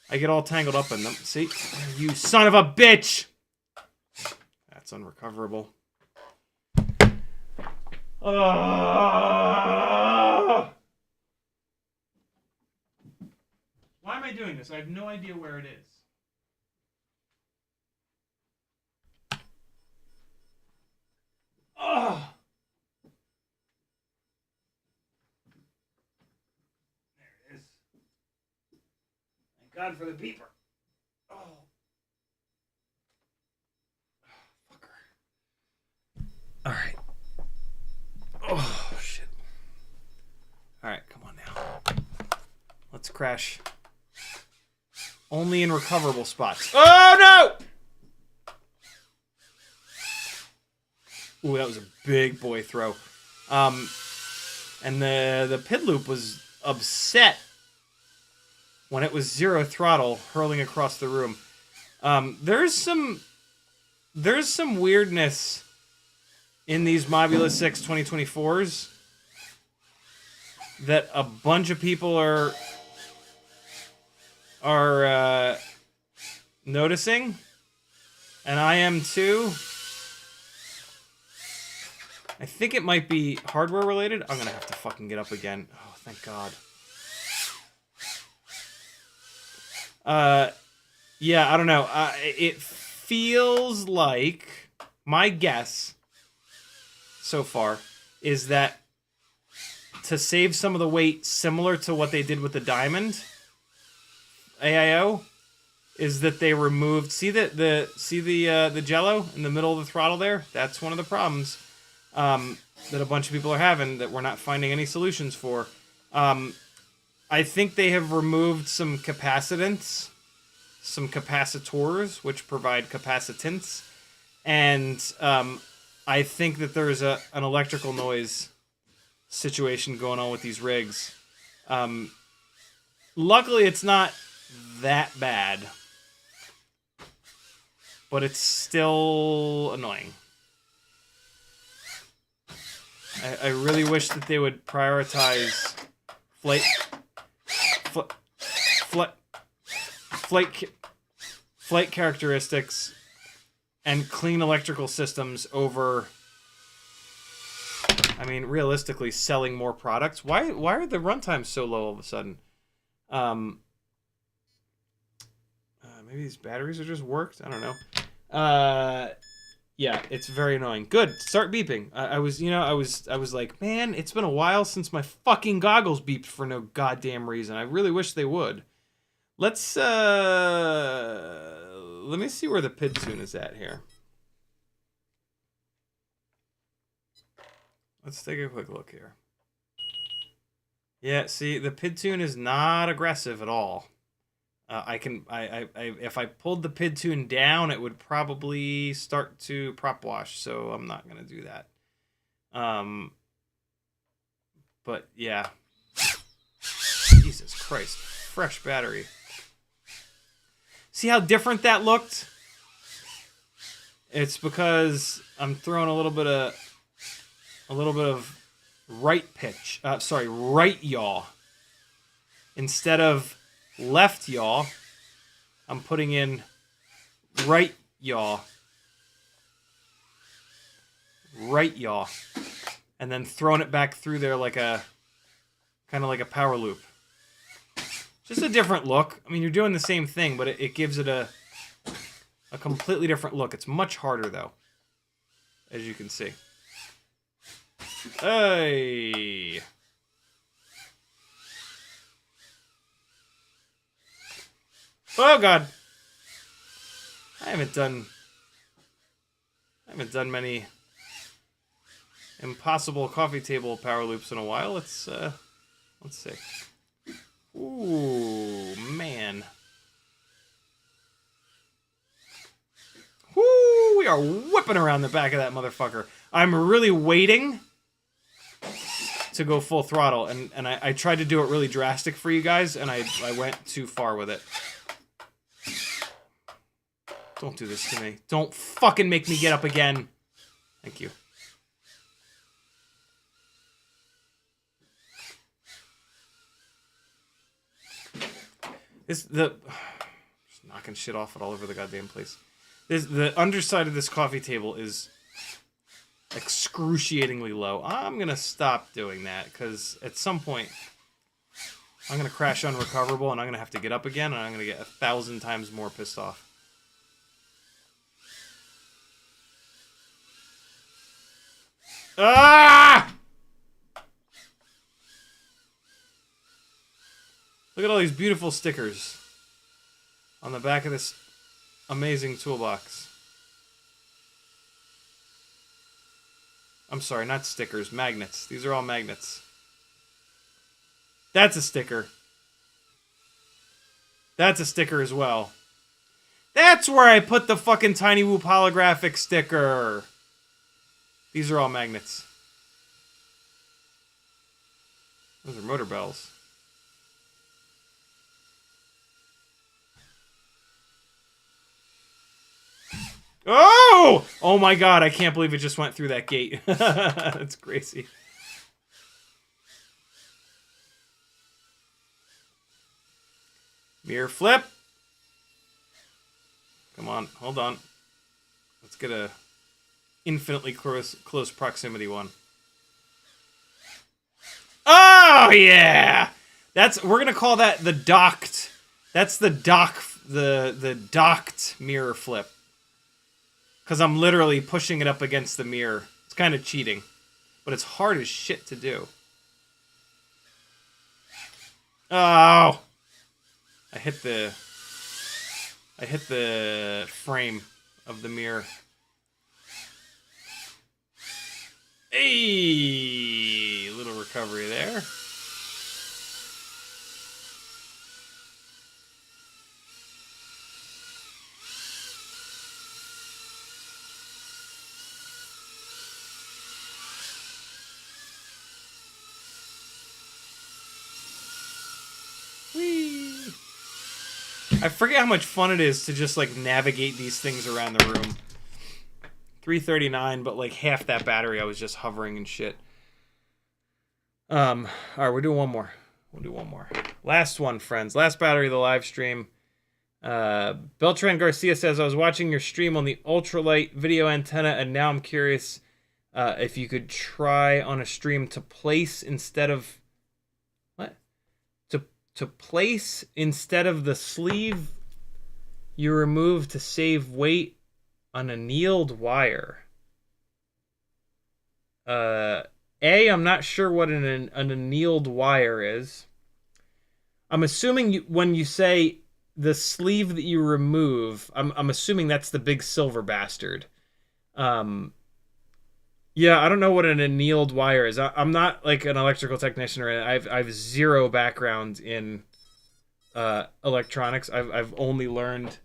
I get all tangled up in them. See? You son of a bitch! That's unrecoverable. Why am I doing this? I have no idea where it is. Ugh! There it is. Thank God for the beeper. Oh. All right. Oh, shit. All right, come on now. Let's crash. Only in recoverable spots. Oh, no! Ooh, that was a big boy throw. And the pid loop was upset when it was 0 throttle hurling across the room. There's some weirdness in these Mobula 6 2024s that a bunch of people are noticing, and I am too. I think it might be hardware related. I'm gonna have to fucking get up again. Oh, thank God. Yeah, I don't know. It feels like, my guess so far is that to save some of the weight, similar to what they did with the Diamond AIO, is that they removed. See the jello in the middle of the throttle there? That's one of the problems that a bunch of people are having that we're not finding any solutions for. I think they have removed some capacitance, some capacitors, which provide capacitance, and I think that there's an electrical noise situation going on with these rigs. Luckily, it's not that bad, but it's still annoying. I really wish that they would prioritize flight characteristics and clean electrical systems over, I mean, realistically, selling more products. Why are the runtimes so low all of a sudden? Maybe these batteries are just worked. I don't know. Yeah, it's very annoying. Good. Start beeping. I was like, man, it's been a while since my fucking goggles beeped for no goddamn reason. I really wish they would. Let's let me see where the PID tune is at here. Let's take a quick look here. Yeah, see, the PID tune is not aggressive at all. If I pulled the PID tune down, it would probably start to prop wash, so I'm not gonna do that. But yeah. Jesus Christ. Fresh battery. See how different that looked? It's because I'm throwing a little bit of right pitch. Right yaw. Instead of left yaw, I'm putting in right yaw. Right yaw. And then throwing it back through there like a kind of like a power loop. Just a different look. I mean, you're doing the same thing, but it gives it a completely different look. It's much harder, though, as you can see. Hey! Oh, God! I haven't done many impossible coffee table power loops in a while. Let's see. Ooh, man. Woo! We are whipping around the back of that motherfucker. I'm really waiting to go full throttle, and I tried to do it really drastic for you guys, and I went too far with it. Don't do this to me. Don't fucking make me get up again. Thank you. Just knocking shit off all over the goddamn place. The underside of this coffee table is excruciatingly low. I'm gonna stop doing that because at some point I'm gonna crash unrecoverable and I'm gonna have to get up again and I'm gonna get 1,000 times more pissed off. Ah! Look at all these beautiful stickers on the back of this amazing toolbox. I'm sorry, not stickers, magnets. These are all magnets. That's a sticker. That's a sticker as well. That's where I put the fucking Tiny Whoop holographic sticker. These are all magnets. Those are motor bells. Oh! Oh my god, I can't believe it just went through that gate. That's crazy. Mirror flip. Come on, hold on. Let's get a infinitely close proximity one. Oh yeah! We're gonna call that the docked. That's the the docked mirror flip. Cause I'm literally pushing it up against the mirror. It's kind of cheating. But it's hard as shit to do. Oh! I hit the frame of the mirror. Hey, little recovery there. Whee! I forget how much fun it is to just like navigate these things around the room. 339, but like half that battery I was just hovering and shit. All right, we're doing one more. We'll do one more. Last one, friends. Last battery of the live stream. Beltran Garcia says, I was watching your stream on the Ultralight video antenna, and now I'm curious if you could try on a stream to place instead of... What? To place instead of the sleeve you remove to save weight an annealed wire. I'm not sure what an annealed wire is. I'm assuming when you say the sleeve that you remove, I'm assuming that's the big silver bastard. Yeah, I don't know what an annealed wire is. I'm not like an electrical technician or anything. I've zero background in electronics. I've only learned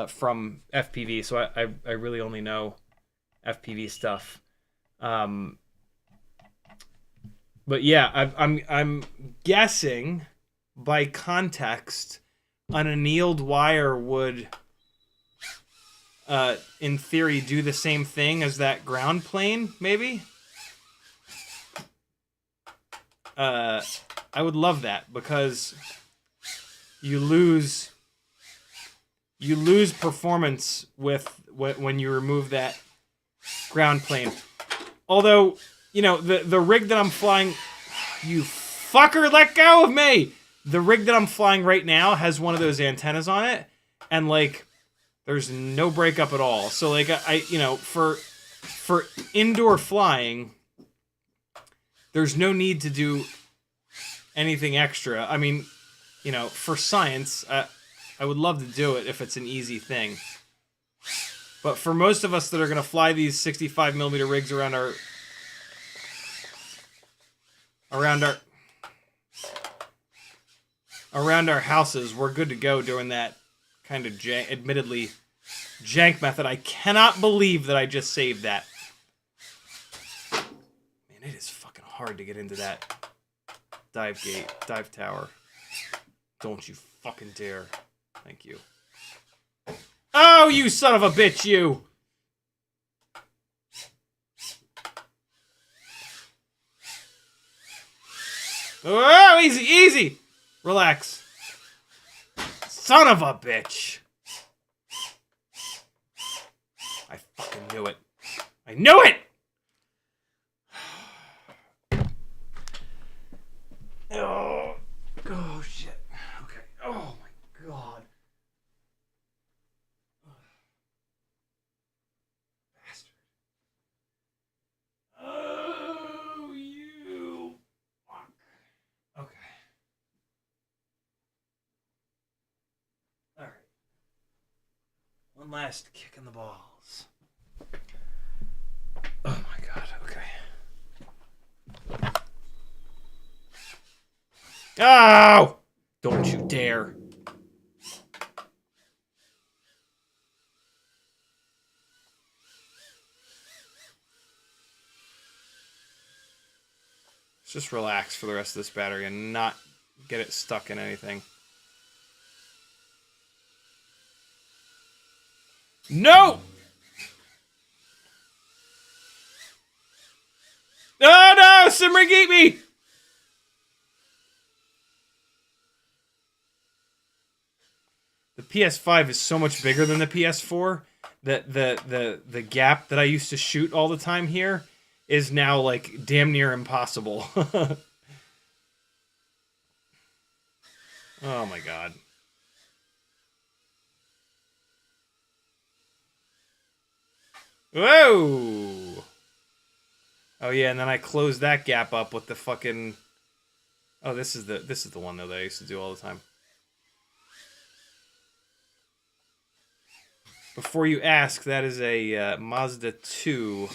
from FPV, so I really only know FPV stuff. But yeah, I'm guessing by context, an annealed wire would, in theory, do the same thing as that ground plane, maybe? I would love that, because you lose performance when you remove that ground plane. Although, you know, the rig that I'm flying... You fucker, let go of me! The rig that I'm flying right now has one of those antennas on it, and, like, there's no breakup at all. So, like, I you know, for indoor flying, there's no need to do anything extra. I mean, you know, for science, I would love to do it if it's an easy thing. But for most of us that are going to fly these 65mm rigs around our houses, we're good to go doing that kind of admittedly jank method. I cannot believe that I just saved that. Man, it is fucking hard to get into that dive tower. Don't you fucking dare. Thank you. Oh, you son of a bitch, you! Oh, easy, easy! Relax. Son of a bitch! I fucking knew it. I knew it! Oh, shit. Okay. Oh, my God. Bastard. Oh, you. Fuck. Okay. All right. One last kick in the balls. Oh, my God. Oh! Don't you dare. Just relax for the rest of this battery and not get it stuck in anything. No! Oh no! Simrig eat me! The PS5 is so much bigger than the PS4 that the gap that I used to shoot all the time here is now like damn near impossible. Oh my god. Whoa! Oh yeah, and then I closed that gap up with the fucking. Oh, this is the one though that I used to do all the time. Before you ask, that is a Mazda 2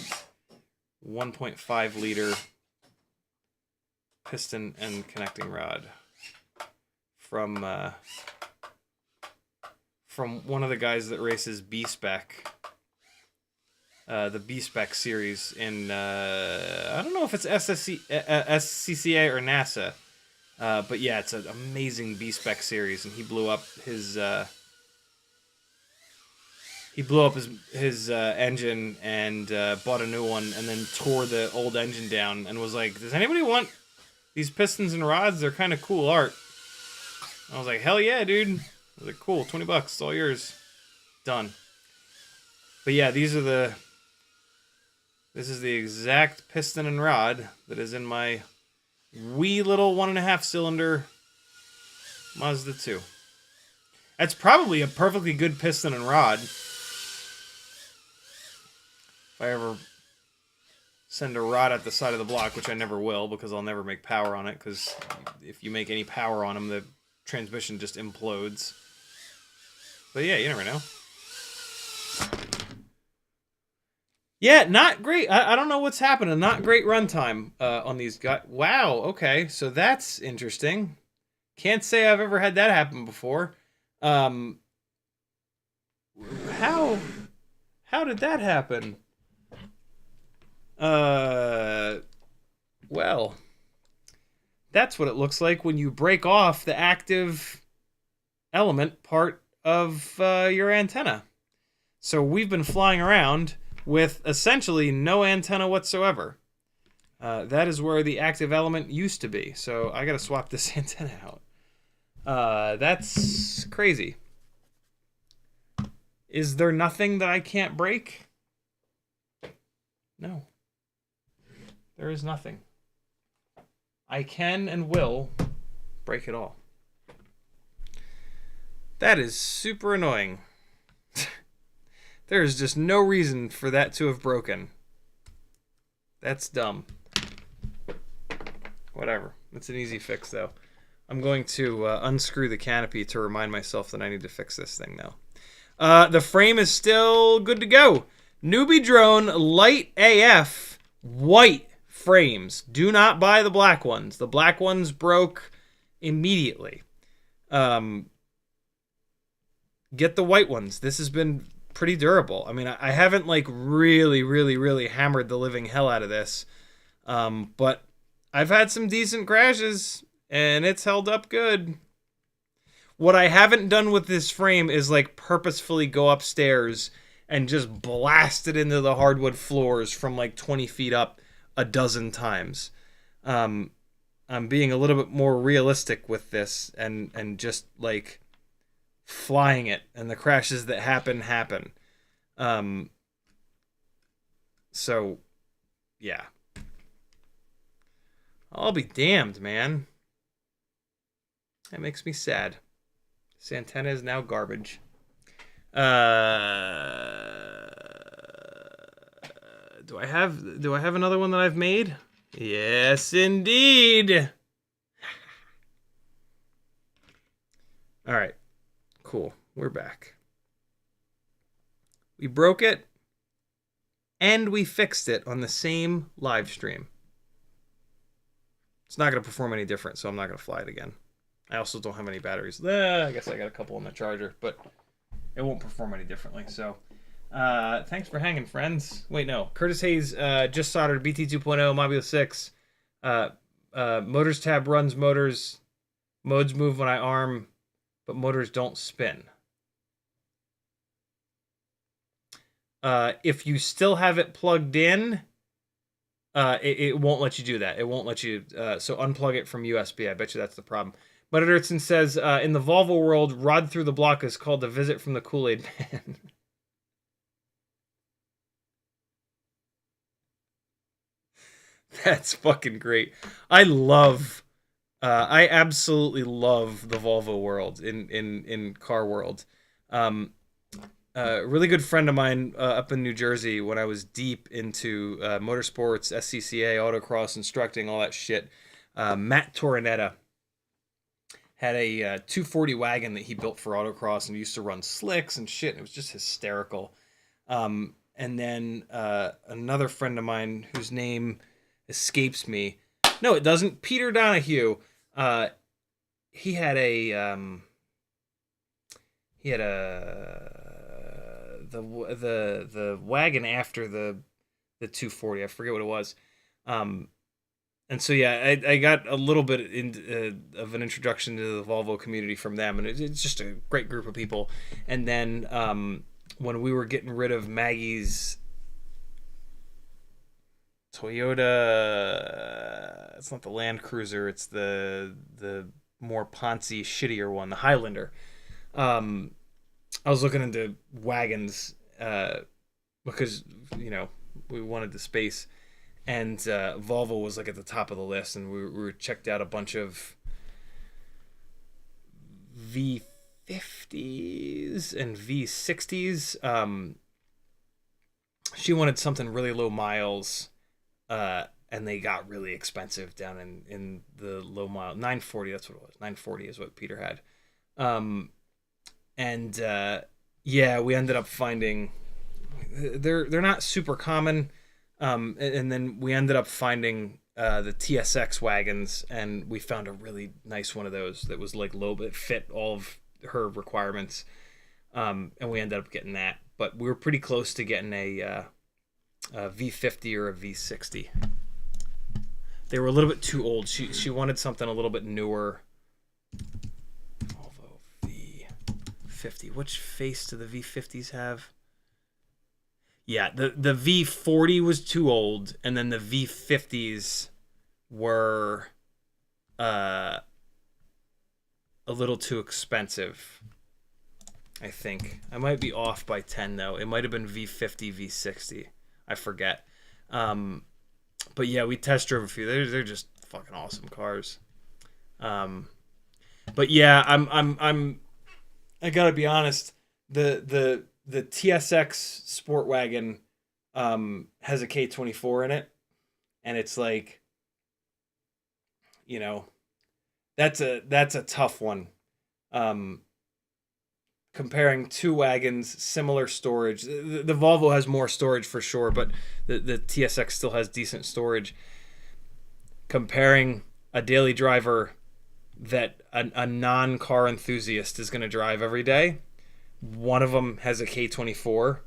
1.5 liter piston and connecting rod from one of the guys that races B-Spec. The B-Spec series in, I don't know if it's SCCA or NASA, but yeah, it's an amazing B-Spec series, and he blew up his engine and bought a new one, and then tore the old engine down, and was like, "Does anybody want these pistons and rods? They're kind of cool art." I was like, "Hell yeah, dude!" I was like, "Cool, $20, it's all yours." Done. But yeah, this is the exact piston and rod that is in my wee little 1.5 cylinder Mazda 2. That's probably a perfectly good piston and rod. If I ever send a rod at the side of the block, which I never will, because I'll never make power on it, because if you make any power on them, the transmission just implodes. But yeah, you never know. Yeah, not great. I don't know what's happening. Not great runtime on these guys. Wow, okay, so that's interesting. Can't say I've ever had that happen before. How did that happen? Well, that's what it looks like when you break off the active element part of your antenna. So we've been flying around with essentially no antenna whatsoever. That is where the active element used to be. So I gotta swap this antenna out. That's crazy. Is there nothing that I can't break? No. There is nothing. I can and will break it all. That is super annoying. There is just no reason for that to have broken. That's dumb. Whatever. It's an easy fix, though. I'm going to unscrew the canopy to remind myself that I need to fix this thing now. The frame is still good to go. Newbie Drone Light AF white frames. Do not buy the black ones. The black ones broke immediately. Get the white ones. This has been pretty durable. I mean, I haven't like really hammered the living hell out of this. But I've had some decent crashes and it's held up good. What I haven't done with this frame is like purposefully go upstairs and just blast it into the hardwood floors from like 20 feet up a dozen times. I'm being a little bit more realistic with this and just like flying it, and the crashes that happen. So yeah. I'll be damned, man. That makes me sad. This antenna is now garbage. Do I have another one that I've made? Yes, indeed. All right. Cool. We're back. We broke it and we fixed it on the same live stream. It's not going to perform any different, so I'm not going to fly it again. I also don't have any batteries. I guess I got a couple on the charger, but it won't perform any differently. So, thanks for hanging, friends. Wait, no. Curtis Hayes just soldered BT 2.0 Module 6. Motors tab runs motors. Modes move when I arm, but motors don't spin. If you still have it plugged in, it won't let you do that. It won't let you, so unplug it from USB. I bet you that's the problem. But Edgerton says, in the Volvo world, rod through the block is called the visit from the Kool-Aid man. That's fucking great. I absolutely love the Volvo world in car world. A really good friend of mine up in New Jersey, when I was deep into motorsports, SCCA, autocross, instructing, all that shit, Matt Torinetta had a 240 wagon that he built for autocross and used to run slicks and shit. And it was just hysterical. And then another friend of mine whose name escapes me. No, it doesn't. Peter Donahue. He had the wagon after the 240. I forget what it was. And so yeah, I got a little bit of an introduction to the Volvo community from them, and it's just a great group of people. And then when we were getting rid of Maggie's Toyota, it's not the Land Cruiser, it's the more poncy, shittier one, the Highlander. I was looking into wagons because, you know, we wanted the space. And Volvo was like at the top of the list, and we were checked out a bunch of V50s and V60s. She wanted something really low miles, and they got really expensive down in the low mile. 940, that's what it was. 940 is what Peter had. Yeah, we ended up finding they're not super common. And then we ended up finding the TSX wagons, and we found a really nice one of those that was like low, but fit all of her requirements. And we ended up getting that, but we were pretty close to getting a V50 or a V60. They were a little bit too old. She wanted something a little bit newer. Volvo V50. Which face do the V50s have? Yeah, the V40 was too old, and then the V50s were a little too expensive, I think. I might be off by 10, though. It might have been V50, V60. I forget. But yeah, we test drove a few. They're just fucking awesome cars. But yeah, I gotta be honest. The TSX Sport Wagon has a K24 in it, and it's like, you know, that's a tough one. Comparing two wagons, similar storage. The Volvo has more storage for sure, but the TSX still has decent storage. Comparing a daily driver that a non-car enthusiast is going to drive every day. One of them has a K24,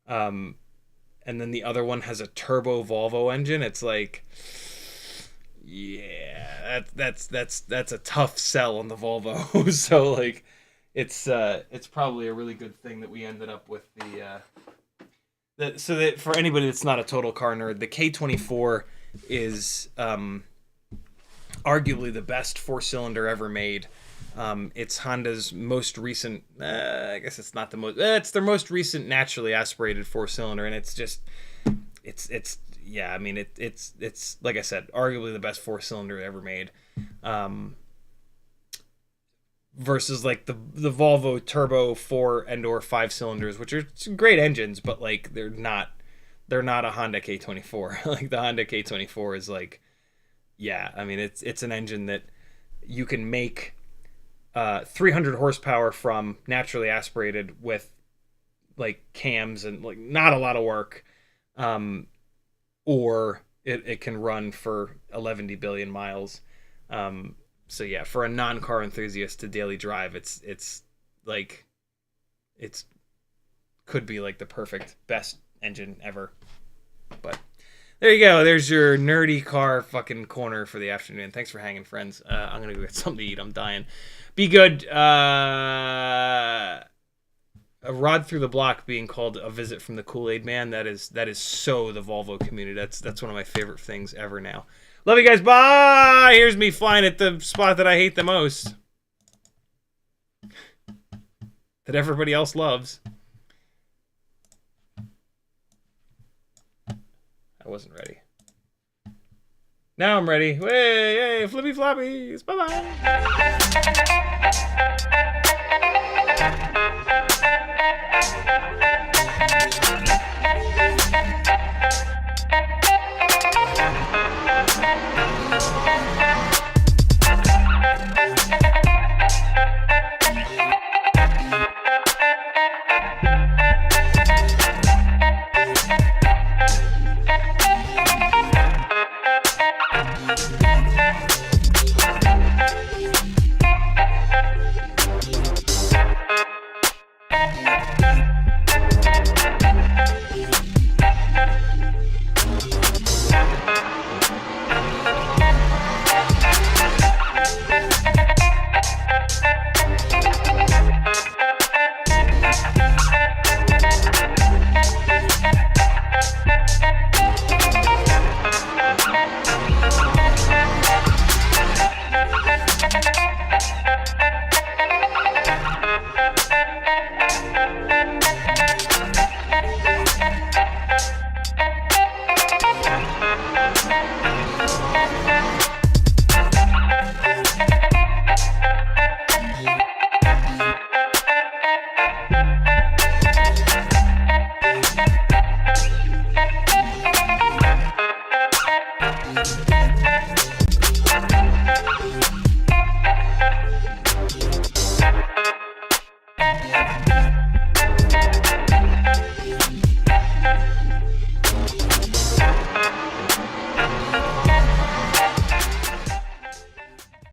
and then the other one has a turbo Volvo engine. It's like, yeah, that's a tough sell on the Volvo. So like, it's probably a really good thing that we ended up with so that for anybody that's not a total car nerd, the K24 is arguably the best 4-cylinder ever made. It's Honda's most recent, I guess it's not the most, it's their most recent naturally aspirated 4-cylinder, and it's just, yeah, I mean, it's like I said, arguably the best 4-cylinder ever made. Versus like the Volvo Turbo 4 and or 5 cylinders, which are great engines, but like they're not a Honda K24. Like the Honda K24 is like, yeah, I mean, it's an engine that you can make 300 horsepower from, naturally aspirated, with like cams and like not a lot of work, or it can run for 11 billion miles. So yeah, for a non-car enthusiast to daily drive, it's like, it's could be like the perfect best engine ever. But there you go. There's your nerdy car fucking corner for the afternoon. Thanks for hanging, friends. I'm gonna go get something to eat. I'm dying. Be good. A rod through the block being called a visit from the Kool-Aid man. That is so the Volvo community. That's one of my favorite things ever now. Love you guys. Bye. Here's me flying at the spot that I hate the most, that everybody else loves. I wasn't ready. Now I'm ready. Way, yay, flippy floppies. Bye-bye.